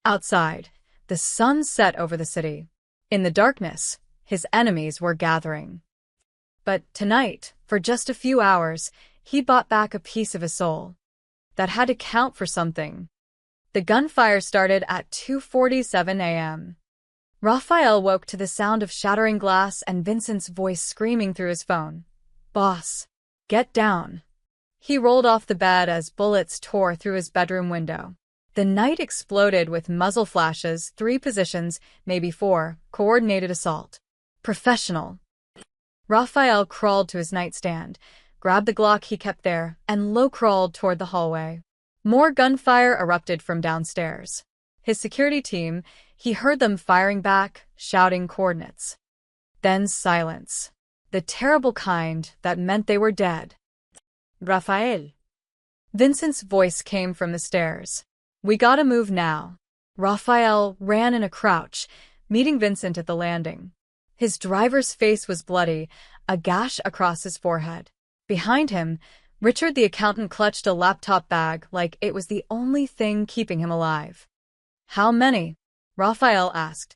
Outside, the sun set over the city. In the darkness, his enemies were gathering. But tonight, for just a few hours, he bought back a piece of his soul. That had to count for something. The gunfire started at 2:47 a.m. Rafael woke to the sound of shattering glass and Vincent's voice screaming through his phone. "Boss, get down." He rolled off the bed as bullets tore through his bedroom window. The night exploded with muzzle flashes, 3 positions, maybe 4, coordinated assault. Professional. Rafael crawled to his nightstand, grabbed the Glock he kept there, and low-crawled toward the hallway. More gunfire erupted from downstairs. His security team, he heard them firing back, shouting coordinates. Then silence. The terrible kind that meant they were dead. Rafael. Vincent's voice came from the stairs. "We gotta move now." Rafael ran in a crouch, meeting Vincent at the landing. His driver's face was bloody, a gash across his forehead. Behind him, Richard the accountant clutched a laptop bag like it was the only thing keeping him alive. "How many?" Rafael asked.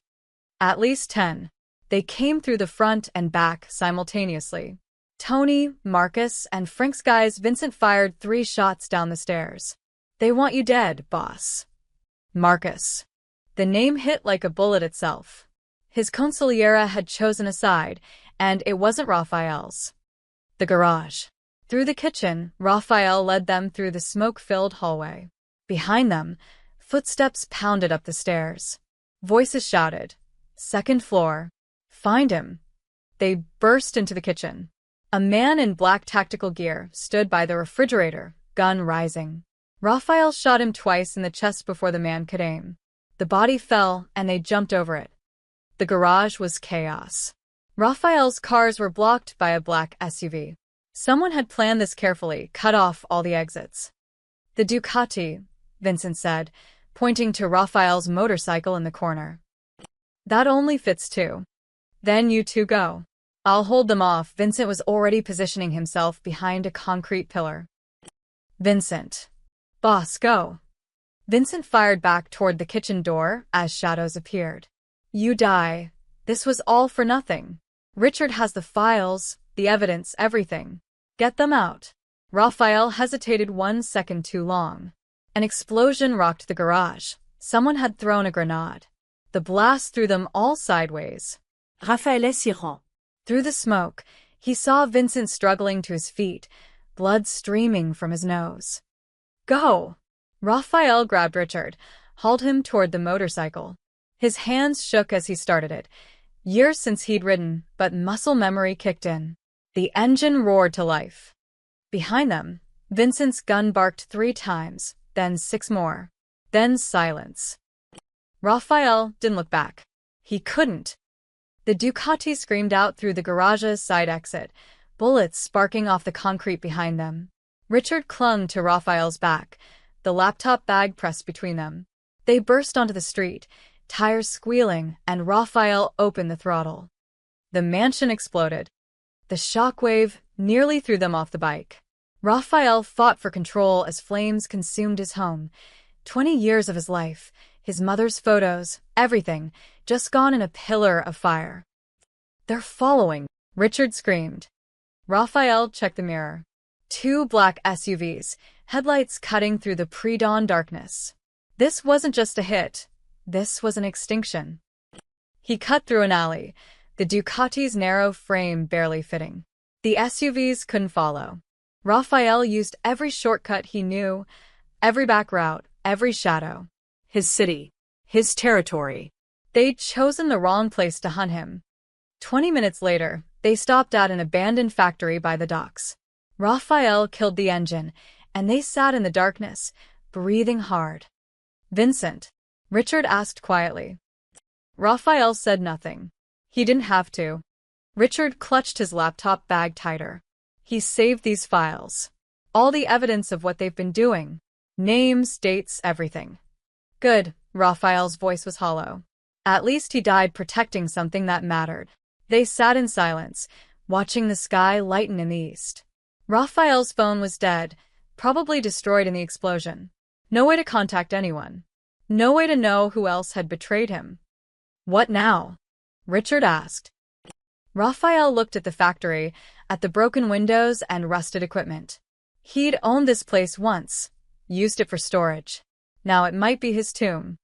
"At least 10. They came through the front and back simultaneously. Tony, Marcus, and Frank's guys. Vincent fired 3 shots down the stairs. "They want you dead, boss." Marcus. The name hit like a bullet itself. His consigliera had chosen a side, and it wasn't Rafael's. The garage. Through the kitchen, Rafael led them through the smoke-filled hallway. Behind them, footsteps pounded up the stairs. Voices shouted, "Second floor. Find him." They burst into the kitchen. A man in black tactical gear stood by the refrigerator, gun rising. Rafael shot him twice in the chest before the man could aim. The body fell, and they jumped over it. The garage was chaos. Rafael's cars were blocked by a black SUV. Someone had planned this carefully, cut off all the exits. "The Ducati," Vincent said, pointing to Rafael's motorcycle in the corner. "That only fits 2. Then you 2 go. I'll hold them off." Vincent was already positioning himself behind a concrete pillar. "Vincent. Boss, go." Vincent fired back toward the kitchen door as shadows appeared. "You die. This was all for nothing. Richard has the files, the evidence, everything. Get them out." Rafael hesitated 1 second too long. An explosion rocked the garage. Someone had thrown a grenade. The blast threw them all sideways. Rafael Siron. Through the smoke, he saw Vincent struggling to his feet, blood streaming from his nose. "Go!" Rafael grabbed Richard, hauled him toward the motorcycle. His hands shook as he started it. Years since he'd ridden, but muscle memory kicked in. The engine roared to life. Behind them, Vincent's gun barked 3 times, then 6 more. Then silence. Rafael didn't look back. He couldn't. The Ducati screamed out through the garage's side exit, bullets sparking off the concrete behind them. Richard clung to Rafael's back, the laptop bag pressed between them. They burst onto the street, tires squealing, and Rafael opened the throttle. The mansion exploded. The shockwave nearly threw them off the bike. Rafael fought for control as flames consumed his home. 20 years of his life, his mother's photos, everything, just gone in a pillar of fire. "They're following," Richard screamed. Rafael checked the mirror. 2 black SUVs, headlights cutting through the pre-dawn darkness. This wasn't just a hit. This was an extinction. He cut through an alley, the Ducati's narrow frame barely fitting. The SUVs couldn't follow. Rafael used every shortcut he knew, every back route, every shadow. His city. His territory. They'd chosen the wrong place to hunt him. 20 minutes later, they stopped at an abandoned factory by the docks. Rafael killed the engine, and they sat in the darkness, breathing hard. "Vincent?" Richard asked quietly. Rafael said nothing. He didn't have to. Richard clutched his laptop bag tighter. He saved these files. All the evidence of what they've been doing. Names, dates, everything. "Good," Rafael's voice was hollow. "At least he died protecting something that mattered." They sat in silence, watching the sky lighten in the east. Raphael's phone was dead, probably destroyed in the explosion. No way to contact anyone. No way to know who else had betrayed him. What now? Richard asked. Raphael looked at the factory, at the broken windows and rusted equipment. He'd owned this place once, used it for storage. Now it might be his tomb.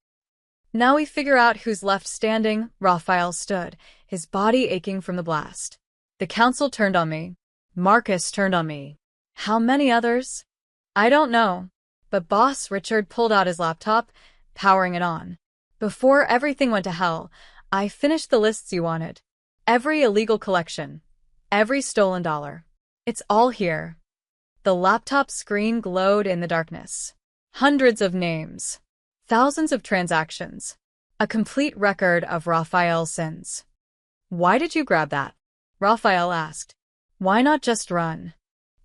Now we figure out who's left standing. Raphael stood, his body aching from the blast. The council turned on me. Marcus turned on me. How many others? I don't know. But boss, Richard pulled out his laptop, powering it on. Before everything went to hell, I finished the lists you wanted. Every illegal collection. Every stolen dollar. It's all here. The laptop screen glowed in the darkness. Hundreds of names. Thousands of transactions. A complete record of Raphael's sins. Why did you grab that? Raphael asked. Why not just run?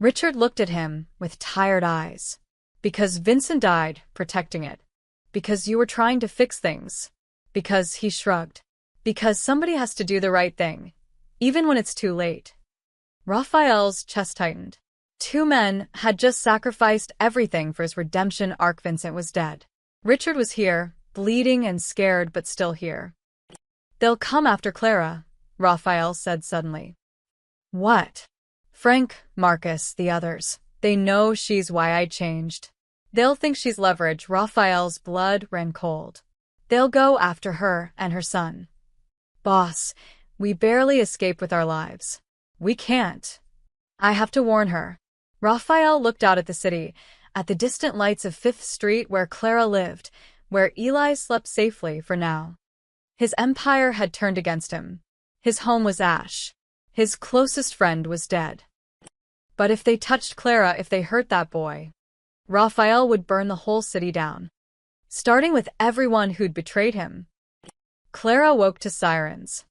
Richard looked at him with tired eyes. Because Vincent died protecting it. Because you were trying to fix things. Because he shrugged. Because somebody has to do the right thing, even when it's too late. Raphael's chest tightened. Two men had just sacrificed everything for his redemption arc. Vincent was dead. Richard was here, bleeding and scared, but still here. They'll come after Clara, Raphael said suddenly. What? Frank, Marcus, the others. They know she's why I changed. They'll think she's leverage. Raphael's blood ran cold. They'll go after her and her son. Boss, we barely escape with our lives. We can't. I have to warn her. Raphael looked out at the city, at the distant lights of 5th Street where Clara lived, where Eli slept safely for now. His empire had turned against him. His home was ash. His closest friend was dead. But if they touched Clara, if they hurt that boy, Raphael would burn the whole city down. Starting with everyone who'd betrayed him. Clara woke to sirens.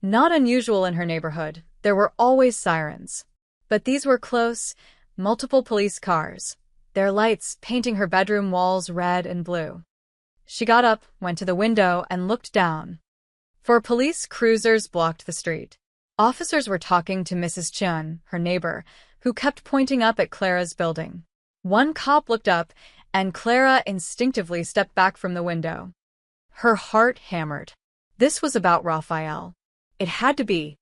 Not unusual in her neighborhood, there were always sirens. But these were close, multiple police cars, their lights painting her bedroom walls red and blue. She got up, went to the window, and looked down. 4 police cruisers blocked the street. Officers were talking to Mrs. Chun, her neighbor, who kept pointing up at Clara's building. One cop looked up, and Clara instinctively stepped back from the window. Her heart hammered. This was about Raphael. It had to be.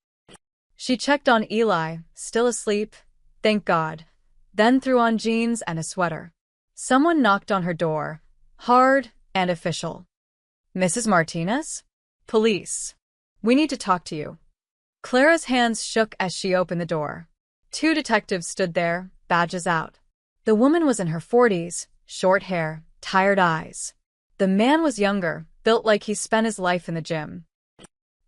She checked on Eli, still asleep, thank God, then threw on jeans and a sweater. Someone knocked on her door, hard and official. Mrs. Martinez? Police. We need to talk to you. Clara's hands shook as she opened the door. 2 detectives stood there, badges out. The woman was in her 40s, short hair, tired eyes. The man was younger, built like he spent his life in the gym.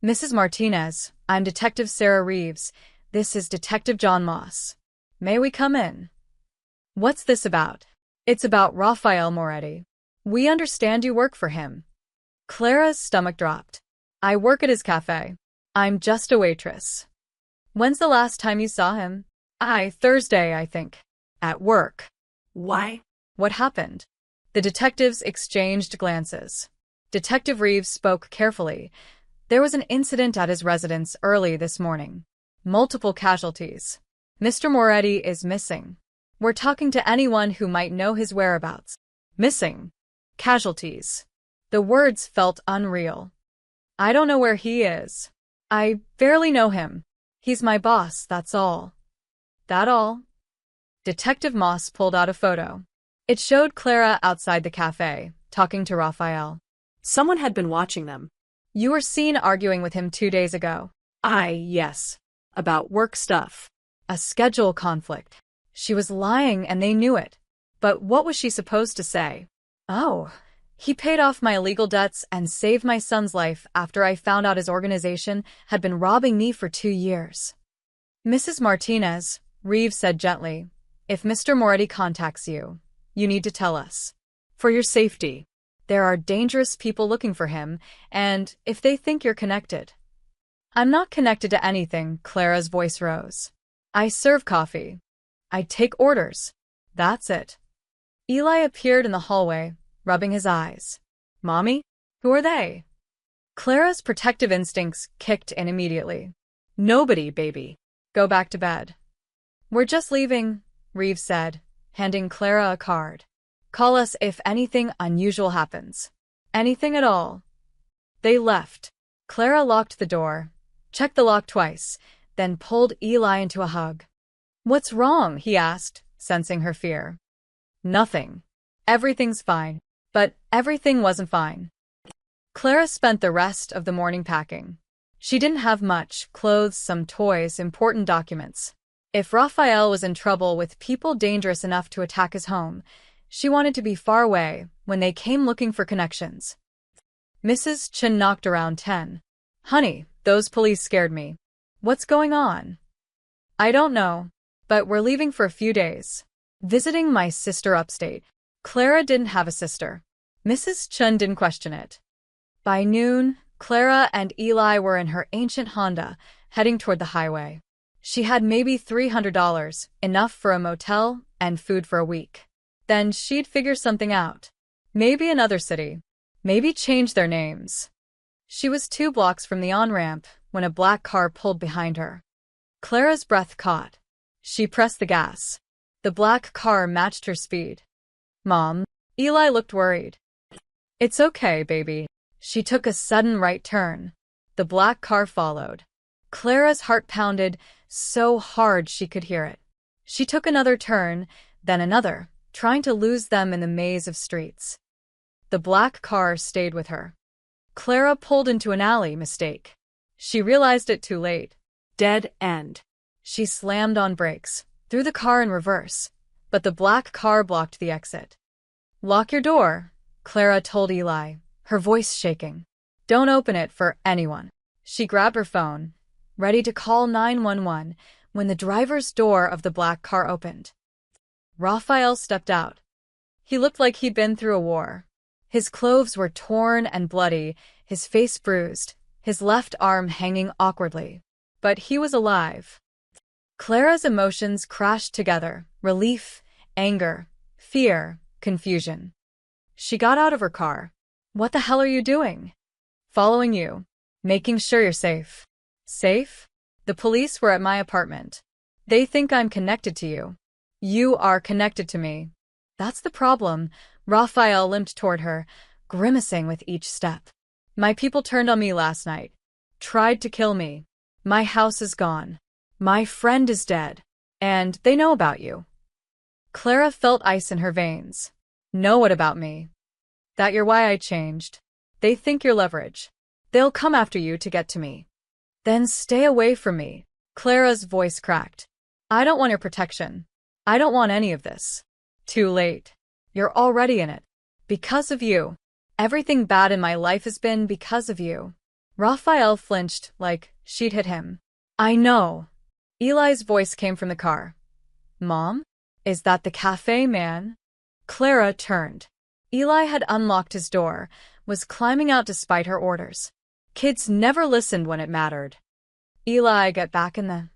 Mrs. Martinez, I'm Detective Sarah Reeves. This is Detective John Moss. May we come in? What's this about? It's about Raphael Moretti. We understand you work for him. Clara's stomach dropped. I work at his cafe. I'm just a waitress. When's the last time you saw him? Thursday, I think. At work. Why? What happened? The detectives exchanged glances. Detective Reeves spoke carefully. There was an incident at his residence early this morning. Multiple casualties. Mr. Moretti is missing. We're talking to anyone who might know his whereabouts. Missing. Casualties. The words felt unreal. I don't know where he is. I barely know him. He's my boss, that's all. That all? Detective Moss pulled out a photo. It showed Clara outside the cafe, talking to Raphael. Someone had been watching them. You were seen arguing with him 2 days ago. Yes. About work stuff. A schedule conflict. She was lying and they knew it. But what was she supposed to say? Oh, he paid off my illegal debts and saved my son's life after I found out his organization had been robbing me for 2 years. Mrs. Martinez, Reeves said gently, if Mr. Moretti contacts you, you need to tell us. For your safety. There are dangerous people looking for him, and if they think you're connected. I'm not connected to anything, Clara's voice rose. I serve coffee. I take orders. That's it. Eli appeared in the hallway, rubbing his eyes. Mommy? Who are they? Clara's protective instincts kicked in immediately. Nobody, baby. Go back to bed. We're just leaving, Reeves said, handing Clara a card. Call us if anything unusual happens. Anything at all. They left. Clara locked the door, checked the lock twice, then pulled Eli into a hug. What's wrong? He asked, sensing her fear. Nothing. Everything's fine. But everything wasn't fine. Clara spent the rest of the morning packing. She didn't have much: clothes, some toys, important documents. If Raphael was in trouble with people dangerous enough to attack his home, she wanted to be far away when they came looking for connections. Mrs. Chen knocked around 10. Honey, those police scared me. What's going on? I don't know, but we're leaving for a few days. Visiting my sister upstate. Clara didn't have a sister. Mrs. Chen didn't question it. By noon, Clara and Eli were in her ancient Honda, heading toward the highway. She had maybe $300, enough for a motel and food for a week. Then she'd figure something out. Maybe another city. Maybe change their names. She was 2 blocks from the on-ramp when a black car pulled behind her. Clara's breath caught. She pressed the gas. The black car matched her speed. Mom? Eli looked worried. It's okay, baby. She took a sudden right turn. The black car followed. Clara's heart pounded so hard she could hear it. She took another turn, then another, trying to lose them in the maze of streets. The black car stayed with her. Clara pulled into an alley. Mistake. She realized it too late. Dead end. She slammed on brakes, threw the car in reverse, but the black car blocked the exit. Lock your door, Clara told Eli, her voice shaking. Don't open it for anyone. She grabbed her phone, ready to call 911, when the driver's door of the black car opened. Raphael stepped out. He looked like he'd been through a war. His clothes were torn and bloody, his face bruised, his left arm hanging awkwardly. But he was alive. Clara's emotions crashed together: relief, anger, fear, confusion. She got out of her car. What the hell are you doing? Following you. Making sure you're safe. Safe? The police were at my apartment. They think I'm connected to you. You are connected to me. That's the problem. Raphael limped toward her, grimacing with each step. My people turned on me last night. Tried to kill me. My house is gone. My friend is dead. And they know about you. Clara felt ice in her veins. Know what about me? That you're why I changed. They think you're leverage. They'll come after you to get to me. Then stay away from me. Clara's voice cracked. I don't want your protection. I don't want any of this. Too late. You're already in it. Because of you. Everything bad in my life has been because of you. Raphael flinched, like she'd hit him. I know. Eli's voice came from the car. Mom? Is that the cafe man? Clara turned. Eli had unlocked his door, was climbing out despite her orders. Kids never listened when it mattered. Eli, get back in the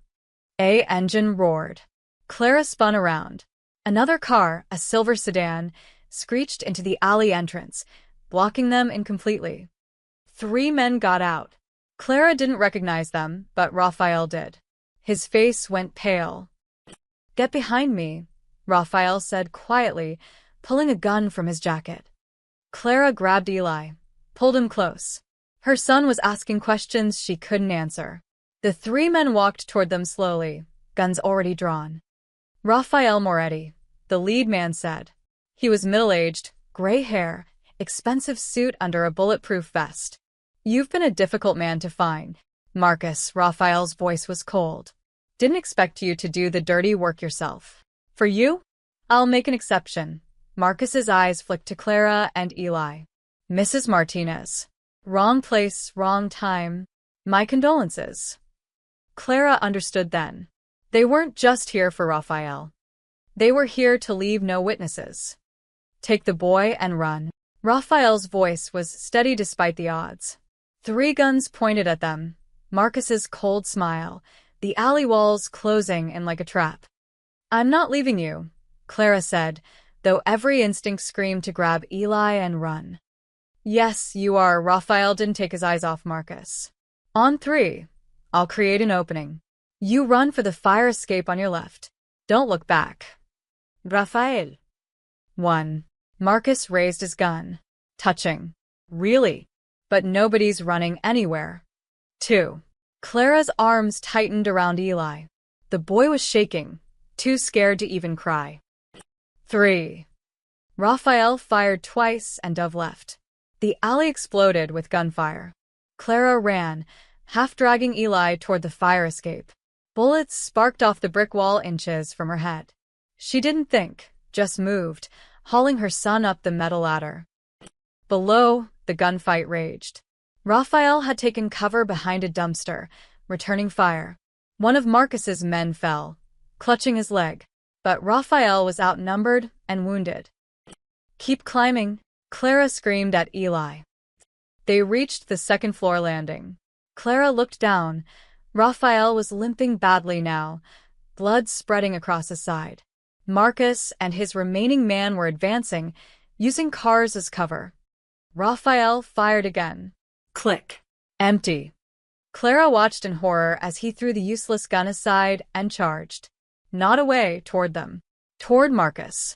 engine roared. Clara spun around. Another car, a silver sedan, screeched into the alley entrance, blocking them incompletely. 3 men got out. Clara didn't recognize them, but Raphael did. His face went pale. Get behind me, Raphael said quietly, pulling a gun from his jacket. Clara grabbed Eli, pulled him close. Her son was asking questions she couldn't answer. The 3 men walked toward them slowly, guns already drawn. Raphael Moretti, the lead man said. He was middle-aged, gray hair, expensive suit under a bulletproof vest. You've been a difficult man to find. Marcus, Raphael's voice was cold. Didn't expect you to do the dirty work yourself. For you? I'll make an exception. Marcus's eyes flicked to Clara and Eli. Mrs. Martinez. Wrong place, wrong time. My condolences. Clara understood then. They weren't just here for Raphael. They were here to leave no witnesses. Take the boy and run. Raphael's voice was steady despite the odds. 3 guns pointed at them. Marcus's cold smile, the alley walls closing in like a trap. I'm not leaving you, Clara said, though every instinct screamed to grab Eli and run. Yes, you are. Raphael didn't take his eyes off Marcus. On 3. I'll create an opening. You run for the fire escape on your left. Don't look back. Rafael. 1. Marcus raised his gun. Touching. Really? But nobody's running anywhere. 2. Clara's arms tightened around Eli. The boy was shaking, too scared to even cry. 3. Raphael fired twice and Dove left. The alley exploded with gunfire. Clara ran, half dragging Eli toward the fire escape. Bullets sparked off the brick wall inches from her head. She didn't think, just moved, hauling her son up the metal ladder. Below, the gunfight raged. Raphael had taken cover behind a dumpster, returning fire. One of Marcus's men fell, clutching his leg, but Raphael was outnumbered and wounded. Keep climbing, Clara screamed at Eli. They reached the second-floor landing. Clara looked down. Raphael was limping badly now, blood spreading across his side. Marcus and his remaining man were advancing, using cars as cover. Raphael fired again. Click. Empty. Clara watched in horror as he threw the useless gun aside and charged. Not away, toward them. Toward Marcus.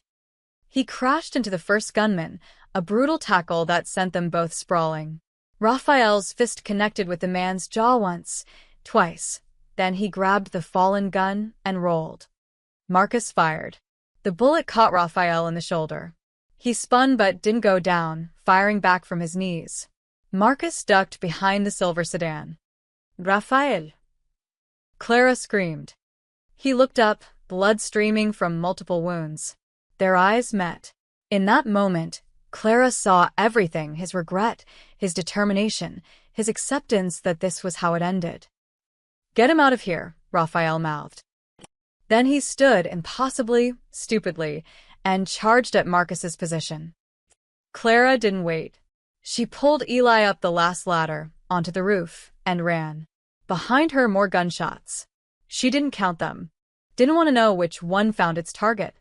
He crashed into the first gunman, a brutal tackle that sent them both sprawling. Raphael's fist connected with the man's jaw once, twice. Then he grabbed the fallen gun and rolled. Marcus fired. The bullet caught Raphael in the shoulder. He spun but didn't go down, firing back from his knees. Marcus ducked behind the silver sedan. Rafael. Clara screamed. He looked up, blood streaming from multiple wounds. Their eyes met. In that moment, Clara saw everything: his regret, his determination, his acceptance that this was how it ended. Get him out of here, Raphael mouthed. Then he stood impossibly, stupidly, and charged at Marcus's position. Clara didn't wait. She pulled Eli up the last ladder, onto the roof, and ran. Behind her, more gunshots. She didn't count them. Didn't want to know which one found its target.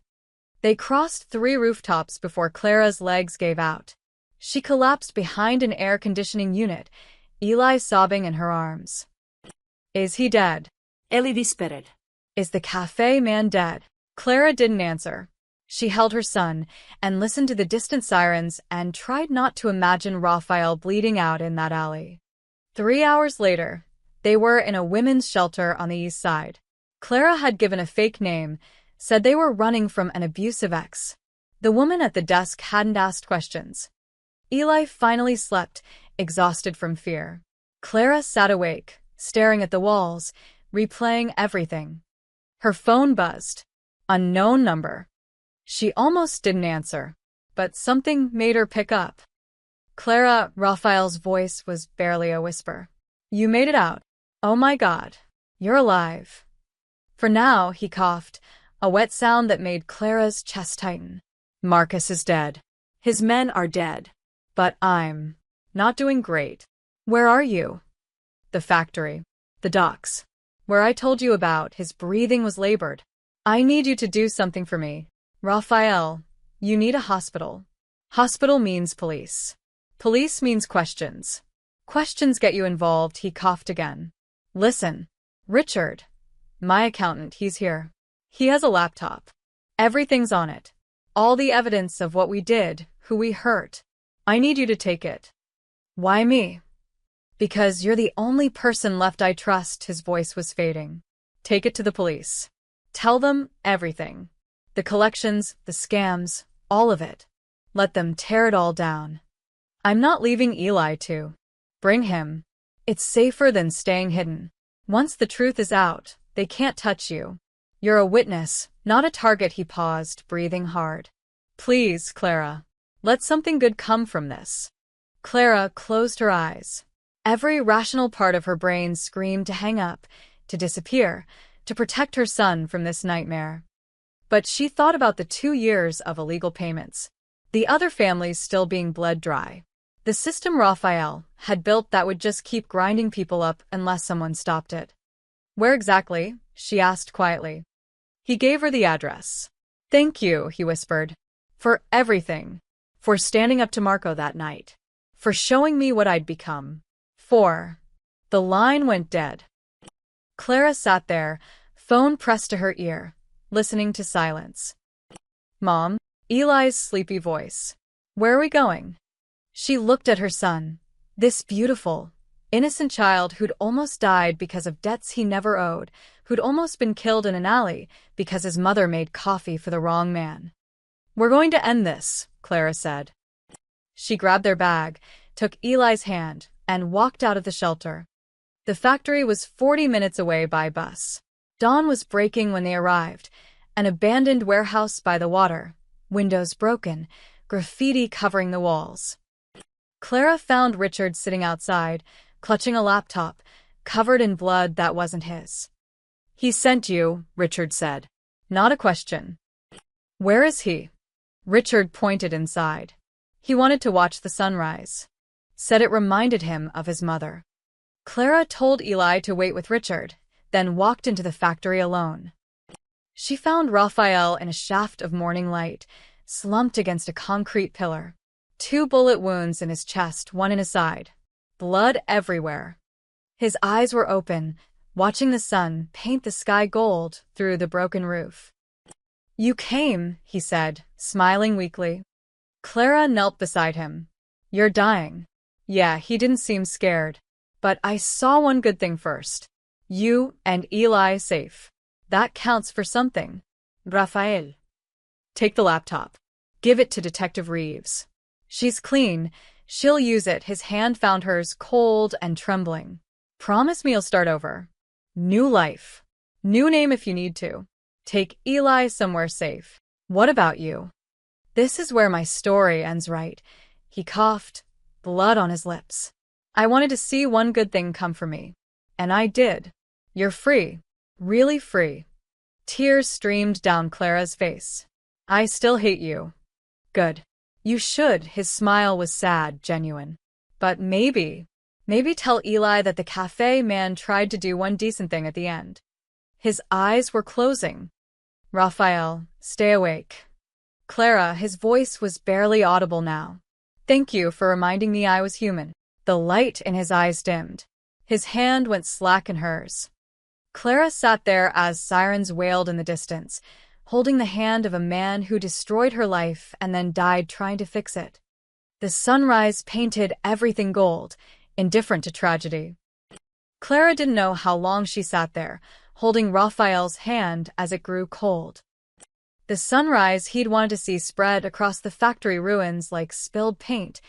They crossed 3 rooftops before Clara's legs gave out. She collapsed behind an air conditioning unit, Eli sobbing in her arms. Is he dead? Eli whispered. Is the cafe man dead? Clara didn't answer. She held her son and listened to the distant sirens and tried not to imagine Raphael bleeding out in that alley. 3 hours later, they were in a women's shelter on the east side. Clara had given a fake name, said they were running from an abusive ex. The woman at the desk hadn't asked questions. Eli finally slept, exhausted from fear. Clara sat awake, staring at the walls, replaying everything. Her phone buzzed. Unknown number. She almost didn't answer, but something made her pick up. Clara, Raphael's voice was barely a whisper. You made it out. Oh my God. You're alive. For now, he coughed, a wet sound that made Clara's chest tighten. Marcus is dead. His men are dead. But I'm not doing great. Where are you? The factory. The docks. Where I told you about. His breathing was labored. I need you to do something for me. Raphael, you need a hospital. Hospital means police. Police means questions. Questions get you involved, he coughed again. Listen. Richard. My accountant, he's here. He has a laptop. Everything's on it. All the evidence of what we did, who we hurt. I need you to take it. Why me? Because you're the only person left I trust, his voice was fading. Take it to the police. Tell them everything. The collections, the scams, all of it. Let them tear it all down. I'm not leaving Eli to. Bring him. It's safer than staying hidden. Once the truth is out, they can't touch you. You're a witness, not a target, he paused, breathing hard. Please, Clara. Let something good come from this. Clara closed her eyes. Every rational part of her brain screamed to hang up, to disappear, to protect her son from this nightmare. But she thought about the 2 years of illegal payments, the other families still being bled dry. The system Raphael had built that would just keep grinding people up unless someone stopped it. Where exactly? She asked quietly. He gave her the address. Thank you, he whispered. For everything. For standing up to Marco that night. For showing me what I'd become. The line went dead. Clara sat there, phone pressed to her ear, listening to silence. Mom? Eli's sleepy voice. Where are we going? She looked at her son, this beautiful, innocent child who'd almost died because of debts he never owed, who'd almost been killed in an alley because his mother made coffee for the wrong man. We're going to end this, Clara said. She grabbed their bag, took Eli's hand, and walked out of the shelter. The factory was 40 minutes away by bus. Dawn was breaking when they arrived, an abandoned warehouse by the water, windows broken, graffiti covering the walls. Clara found Richard sitting outside, clutching a laptop, covered in blood that wasn't his. He sent you, Richard said. Not a question. Where is he? Richard pointed inside. He wanted to watch the sunrise. Said it reminded him of his mother. Clara told Eli to wait with Richard, then walked into the factory alone. She found Raphael in a shaft of morning light, slumped against a concrete pillar. 2 bullet wounds in his chest, 1 in his side. Blood everywhere. His eyes were open, watching the sun paint the sky gold through the broken roof. You came, he said, smiling weakly. Clara knelt beside him. You're dying. Yeah, he didn't seem scared. But I saw one good thing first. You and Eli safe. That counts for something. Raphael. Take the laptop. Give it to Detective Reeves. She's clean. She'll use it. His hand found hers, cold and trembling. Promise me you'll start over. New life. New name if you need to. Take Eli somewhere safe. What about you? This is where my story ends, right? He coughed, blood on his lips. I wanted to see one good thing come for me. And I did. You're free. Really free. Tears streamed down Clara's face. I still hate you. Good. You should. His smile was sad, genuine. But maybe tell Eli that the cafe man tried to do one decent thing at the end. His eyes were closing. Raphael, stay awake. Clara, his voice was barely audible now. Thank you for reminding me I was human. The light in his eyes dimmed. His hand went slack in hers. Clara sat there as sirens wailed in the distance, holding the hand of a man who destroyed her life and then died trying to fix it. The sunrise painted everything gold, indifferent to tragedy. Clara didn't know how long she sat there, holding Raphael's hand as it grew cold. The sunrise he'd wanted to see spread across the factory ruins like spilled paint,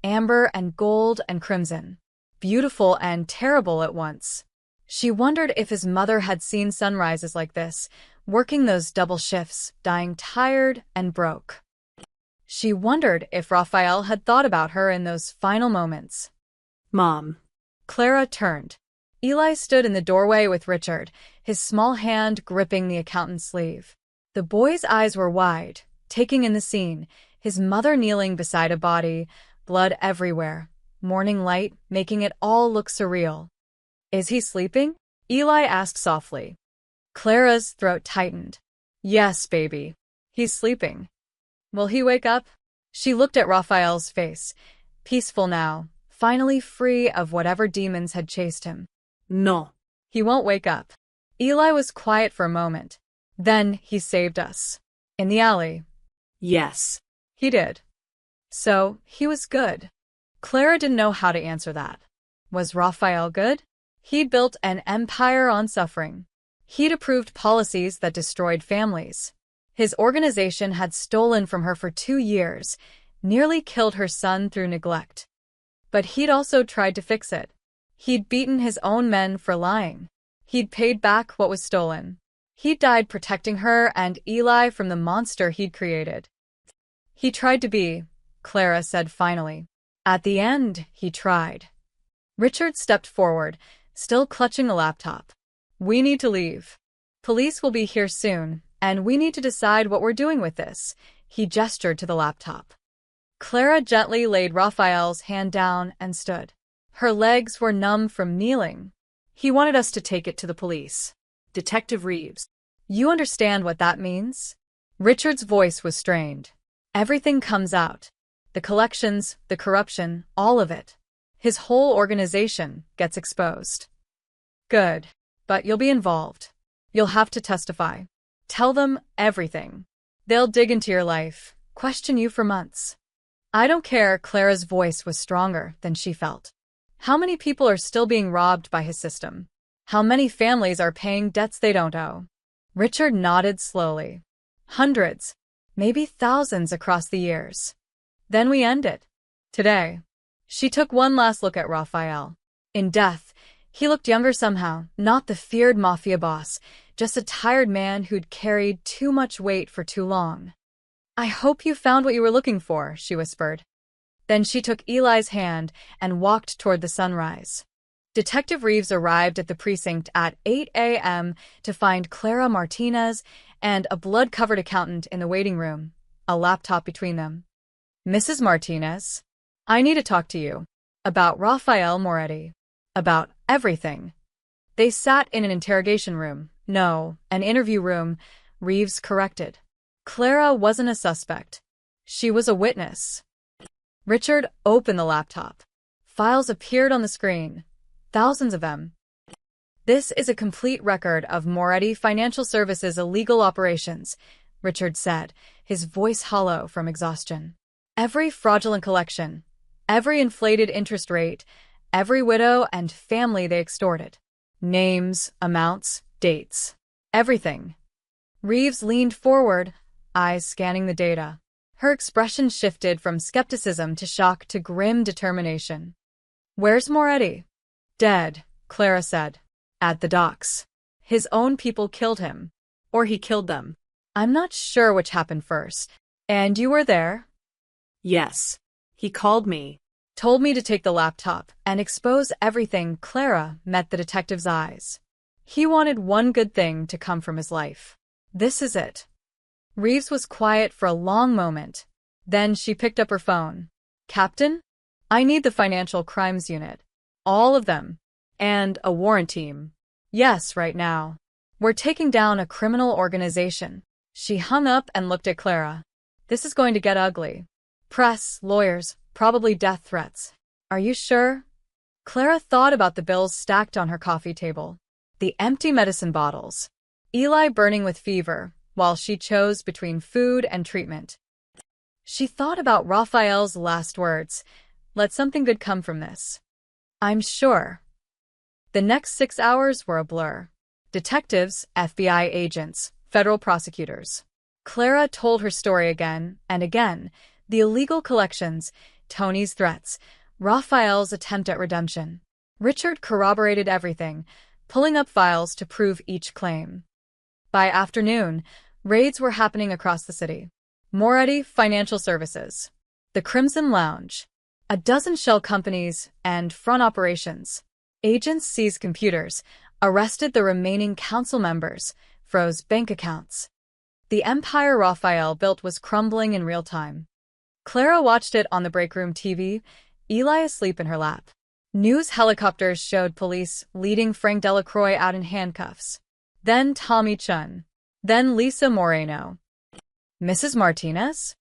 amber and gold and crimson, beautiful and terrible at once. She wondered if his mother had seen sunrises like this, working those double shifts, dying tired and broke. She wondered if Raphael had thought about her in those final moments. Mom. Clara turned. Eli stood in the doorway with Richard, his small hand gripping the accountant's sleeve. The boy's eyes were wide, taking in the scene, his mother kneeling beside a body, blood everywhere, morning light making it all look surreal. Is he sleeping? Eli asked softly. Clara's throat tightened. Yes, baby. He's sleeping. Will he wake up? She looked at Raphael's face, peaceful now, finally free of whatever demons had chased him. No. He won't wake up. Eli was quiet for a moment. Then he saved us. In the alley. Yes. He did. So, he was good. Clara didn't know how to answer that. Was Raphael good? He'd built an empire on suffering. He'd approved policies that destroyed families. His organization had stolen from her for 2 years, nearly killed her son through neglect. But he'd also tried to fix it. He'd beaten his own men for lying. He'd paid back what was stolen. He'd died protecting her and Eli from the monster he'd created. He tried to be, Clara said finally. At the end, he tried. Richard stepped forward, still clutching the laptop. We need to leave. Police will be here soon, and we need to decide what we're doing with this. He gestured to the laptop. Clara gently laid Raphael's hand down and stood. Her legs were numb from kneeling. He wanted us to take it to the police. Detective Reeves. You understand what that means? Richard's voice was strained. Everything comes out. The collections, the corruption, all of it. His whole organization gets exposed. Good. but you'll be involved. You'll have to testify. Tell them everything. They'll dig into your life, question you for months. I don't care. Clara's voice was stronger than she felt. How many people are still being robbed by his system? How many families are paying debts they don't owe? Richard nodded slowly. Hundreds, maybe thousands across the years. Then we end it. Today. She took one last look at Raphael. In death, he looked younger somehow, not the feared Mafia boss, just a tired man who'd carried too much weight for too long. I hope you found what you were looking for, she whispered. Then she took Eli's hand and walked toward the sunrise. Detective Reeves arrived at the precinct at 8 a.m. to find Clara Martinez and a blood-covered accountant in the waiting room, a laptop between them. Mrs. Martinez, I need to talk to you. About Raphael Moretti. About everything. They sat in an interrogation room. No, an interview room, Reeves corrected. Clara wasn't a suspect. She was a witness. Richard opened the laptop. Files appeared on the screen. Thousands of them. This is a complete record of Moretti Financial Services' illegal operations, Richard said, his voice hollow from exhaustion. Every fraudulent collection, every inflated interest rate, every widow and family they extorted. Names, amounts, dates. Everything. Reeves leaned forward, eyes scanning the data. Her expression shifted from skepticism to shock to grim determination. Where's Moretti? Dead, Clara said. At the docks. His own people killed him. Or he killed them. I'm not sure which happened first. And you were there? Yes. He called me. Told me to take the laptop and expose everything. Clara met the detective's eyes. He wanted one good thing to come from his life. This is it. Reeves was quiet for a long moment. Then she picked up her phone. Captain? I need the Financial Crimes Unit. All of them. And a warrant team. Yes, right now. We're taking down a criminal organization. She hung up and looked at Clara. This is going to get ugly. Press, lawyers, probably death threats. Are you sure? Clara thought about the bills stacked on her coffee table. The empty medicine bottles. Eli burning with fever, while she chose between food and treatment. She thought about Raphael's last words. Let something good come from this. I'm sure. The next 6 hours were a blur. Detectives, FBI agents, federal prosecutors. Clara told her story again and again. The illegal collections, Tony's threats, Raphael's attempt at redemption. Richard corroborated everything, pulling up files to prove each claim. By afternoon, raids were happening across the city. Moretti Financial Services. The Crimson Lounge. A dozen shell companies and front operations. Agents seized computers, arrested the remaining council members, froze bank accounts. The empire Raphael built was crumbling in real time. Clara watched it on the break room TV, Eli asleep in her lap. News helicopters showed police leading Frank Delacroix out in handcuffs. Then Tommy Chun. Then Lisa Moreno. Mrs. Martinez?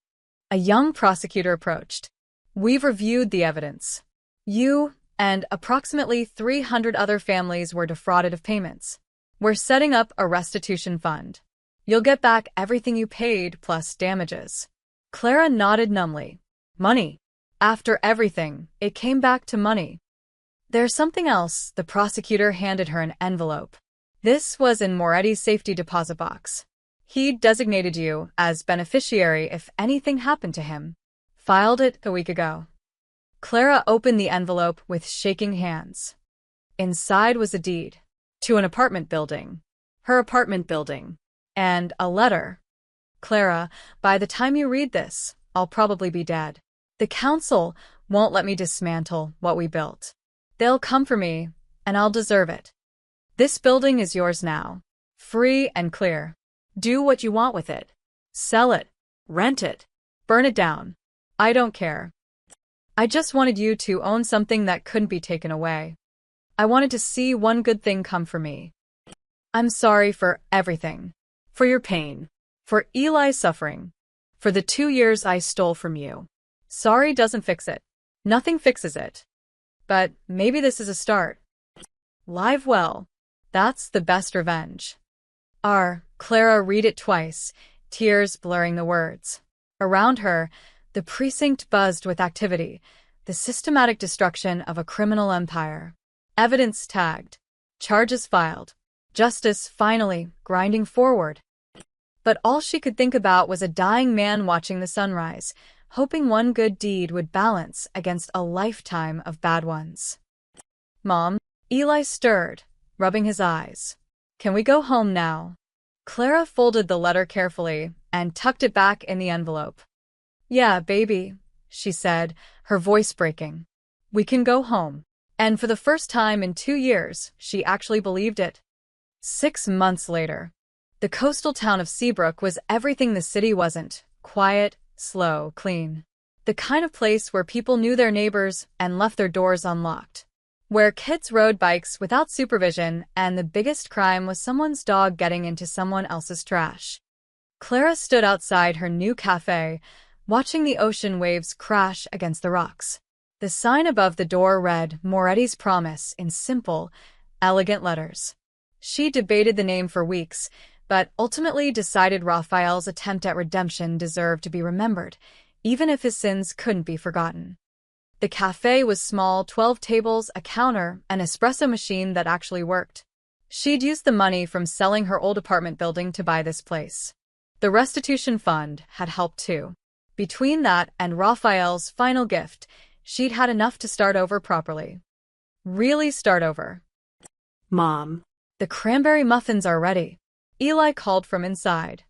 A young prosecutor approached. We've reviewed the evidence. You and approximately 300 other families were defrauded of payments. We're setting up a restitution fund. You'll get back everything you paid plus damages. Clara nodded numbly. Money. After everything, it came back to money. There's something else. The prosecutor handed her an envelope. This was in Moretti's safety deposit box. He designated you as beneficiary if anything happened to him. Filed it a week ago. Clara opened the envelope with shaking hands. Inside was a deed. To an apartment building. Her apartment building. And a letter. Clara, by the time you read this, I'll probably be dead. The council won't let me dismantle what we built. They'll come for me, and I'll deserve it. This building is yours now. Free and clear. Do what you want with it. Sell it. Rent it. Burn it down. I don't care. I just wanted you to own something that couldn't be taken away. I wanted to see one good thing come for me. I'm sorry for everything. For your pain. For Eli's suffering. For the 2 years I stole from you. Sorry doesn't fix it. Nothing fixes it. But maybe this is a start. Live well. That's the best revenge. Clara read it twice, tears blurring the words. Around her, the precinct buzzed with activity, the systematic destruction of a criminal empire. Evidence tagged. Charges filed. Justice finally grinding forward. But all she could think about was a dying man watching the sunrise, hoping one good deed would balance against a lifetime of bad ones. Mom, Eli stirred, rubbing his eyes. Can we go home now? Clara folded the letter carefully and tucked it back in the envelope. Yeah, baby, she said, her voice breaking. We can go home. And for the first time in 2 years, she actually believed it. 6 months later, the coastal town of Seabrook was everything the city wasn't: quiet, slow, clean. The kind of place where people knew their neighbors and left their doors unlocked. Where kids rode bikes without supervision and the biggest crime was someone's dog getting into someone else's trash. Clara stood outside her new cafe, watching the ocean waves crash against the rocks. The sign above the door read Moretti's Promise in simple, elegant letters. She debated the name for weeks, but ultimately decided Raphael's attempt at redemption deserved to be remembered, even if his sins couldn't be forgotten. The cafe was small, 12 tables, a counter, an espresso machine that actually worked. She'd used the money from selling her old apartment building to buy this place. The restitution fund had helped too. Between that and Raphael's final gift, she'd had enough to start over properly. Really start over. Mom. The cranberry muffins are ready, Eli called from inside.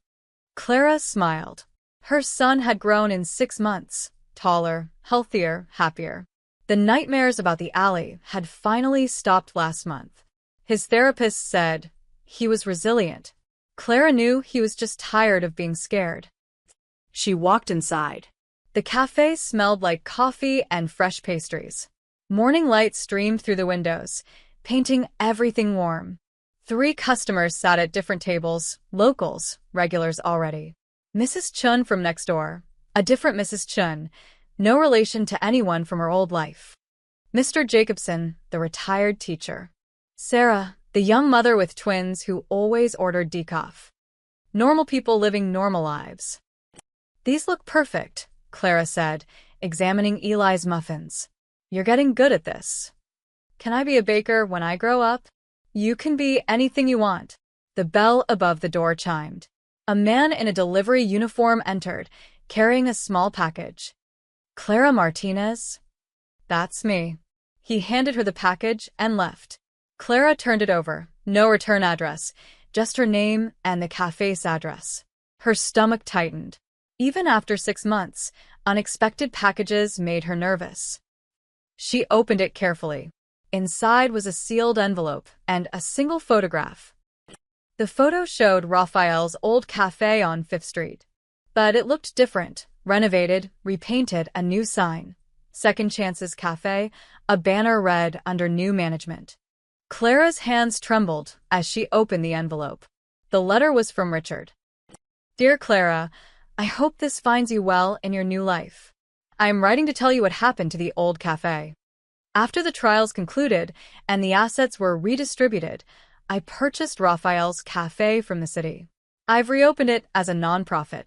Clara smiled. Her son had grown in 6 months, taller, healthier, happier. The nightmares about the alley had finally stopped last month. His therapist said he was resilient. Clara knew he was just tired of being scared. She walked inside. The cafe smelled like coffee and fresh pastries. Morning light streamed through the windows, painting everything warm. 3 customers sat at different tables, locals, regulars already. Mrs. Chun from next door, a different Mrs. Chun, no relation to anyone from her old life. Mr. Jacobson, the retired teacher. Sarah, the young mother with twins who always ordered decaf. Normal people living normal lives. These look perfect, Clara said, examining Eli's muffins. You're getting good at this. Can I be a baker when I grow up? You can be anything you want. The bell above the door chimed. A man in a delivery uniform entered, carrying a small package. Clara Martinez? That's me. He handed her the package and left. Clara turned it over. No return address, just her name and the cafe's address. Her stomach tightened. Even after 6 months, unexpected packages made her nervous. She opened it carefully. Inside was a sealed envelope and a single photograph. The photo showed Raphael's old cafe on 5th Street. But it looked different, renovated, repainted, a new sign. Second Chances Cafe, a banner read under new management. Clara's hands trembled as she opened the envelope. The letter was from Richard. Dear Clara, I hope this finds you well in your new life. I am writing to tell you what happened to the old cafe. After the trials concluded and the assets were redistributed, I purchased Raphael's cafe from the city. I've reopened it as a nonprofit.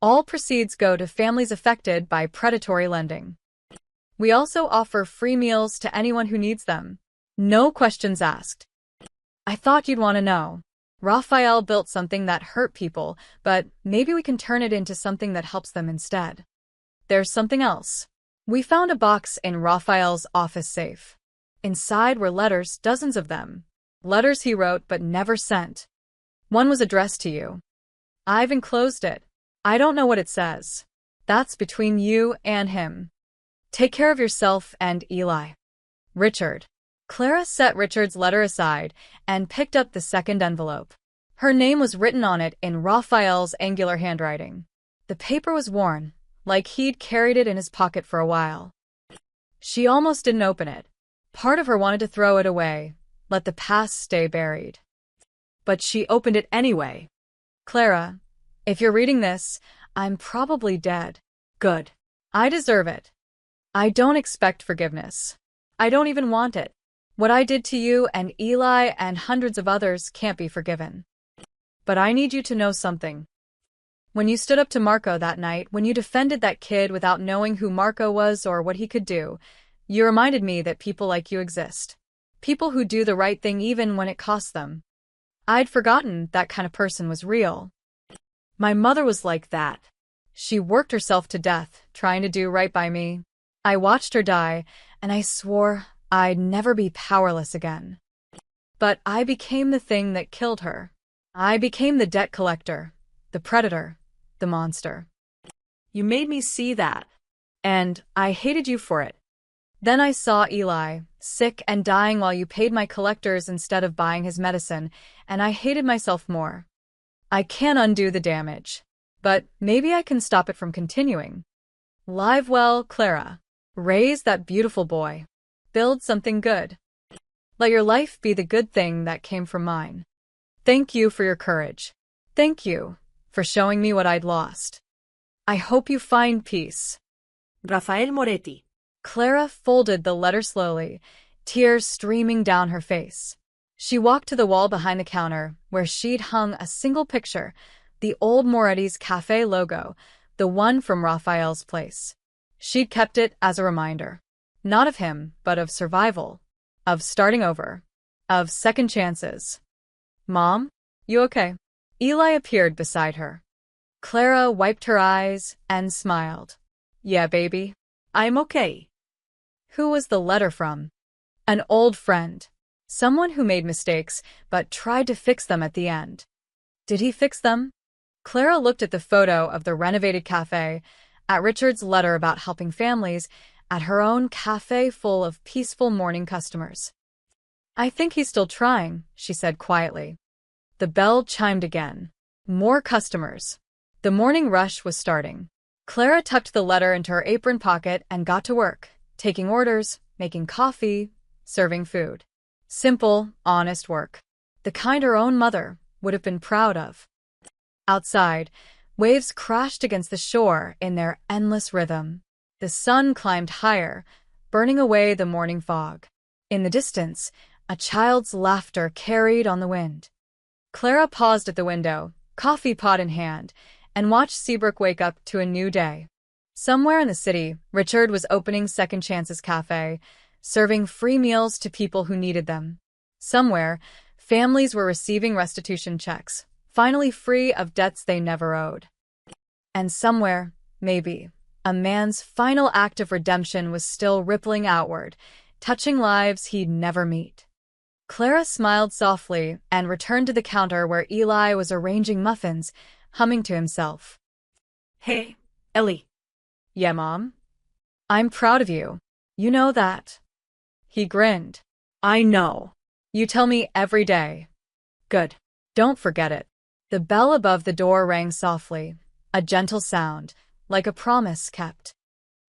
All proceeds go to families affected by predatory lending. We also offer free meals to anyone who needs them. No questions asked. I thought you'd want to know. Raphael built something that hurt people, but maybe we can turn it into something that helps them instead. There's something else. We found a box in Raphael's office safe. Inside were letters, dozens of them. Letters he wrote but never sent. One was addressed to you. I've enclosed it. I don't know what it says. That's between you and him. Take care of yourself and Eli. Richard. Clara set Richard's letter aside and picked up the second envelope. Her name was written on it in Raphael's angular handwriting. The paper was worn, like he'd carried it in his pocket for a while. She almost didn't open it. Part of her wanted to throw it away, let the past stay buried. But she opened it anyway. Clara, if you're reading this, I'm probably dead. Good. I deserve it. I don't expect forgiveness. I don't even want it. What I did to you and Eli and hundreds of others can't be forgiven. But I need you to know something. When you stood up to Marco that night, when you defended that kid without knowing who Marco was or what he could do, you reminded me that people like you exist. People who do the right thing even when it costs them. I'd forgotten that kind of person was real. My mother was like that. She worked herself to death, trying to do right by me. I watched her die, and I swore I'd never be powerless again. But I became the thing that killed her. I became the debt collector, the predator, the monster. You made me see that. And I hated you for it. Then I saw Eli, sick and dying while you paid my collectors instead of buying his medicine, and I hated myself more. I can't undo the damage. But maybe I can stop it from continuing. Live well, Clara. Raise that beautiful boy. Build something good. Let your life be the good thing that came from mine. Thank you for your courage. Thank you for showing me what I'd lost. I hope you find peace. Rafael Moretti. Clara folded the letter slowly, tears streaming down her face. She walked to the wall behind the counter, where she'd hung a single picture, the old Moretti's Cafe logo, the one from Raphael's place. She'd kept it as a reminder. Not of him, but of survival. Of starting over. Of second chances. Mom? You okay? Eli appeared beside her. Clara wiped her eyes and smiled. Yeah, baby. I'm okay. Who was the letter from? An old friend. Someone who made mistakes, but tried to fix them at the end. Did he fix them? Clara looked at the photo of the renovated cafe, at Richard's letter about helping families, at her own cafe full of peaceful morning customers. I think he's still trying, she said quietly. The bell chimed again. More customers. The morning rush was starting. Clara tucked the letter into her apron pocket and got to work, taking orders, making coffee, serving food. Simple, honest work. The kind her own mother would have been proud of. Outside, waves crashed against the shore in their endless rhythm. The sun climbed higher, burning away the morning fog. In the distance, a child's laughter carried on the wind. Clara paused at the window, coffee pot in hand, and watched Seabrook wake up to a new day. Somewhere in the city, Richard was opening Second Chances Cafe, serving free meals to people who needed them. Somewhere, families were receiving restitution checks, finally free of debts they never owed. And somewhere, maybe, a man's final act of redemption was still rippling outward, touching lives he'd never meet. Clara smiled softly and returned to the counter where Eli was arranging muffins, humming to himself. Hey, Ellie. Yeah, Mom? I'm proud of you. You know that. He grinned. I know. You tell me every day. Good. Don't forget it. The bell above the door rang softly, a gentle sound, like a promise kept.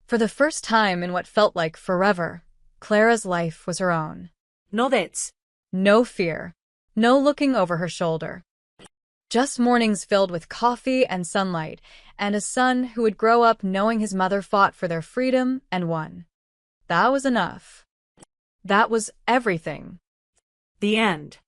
For the first time in what felt like forever, Clara's life was her own. No debts. No fear. No looking over her shoulder. Just mornings filled with coffee and sunlight, and a son who would grow up knowing his mother fought for their freedom and won. That was enough. That was everything. The end.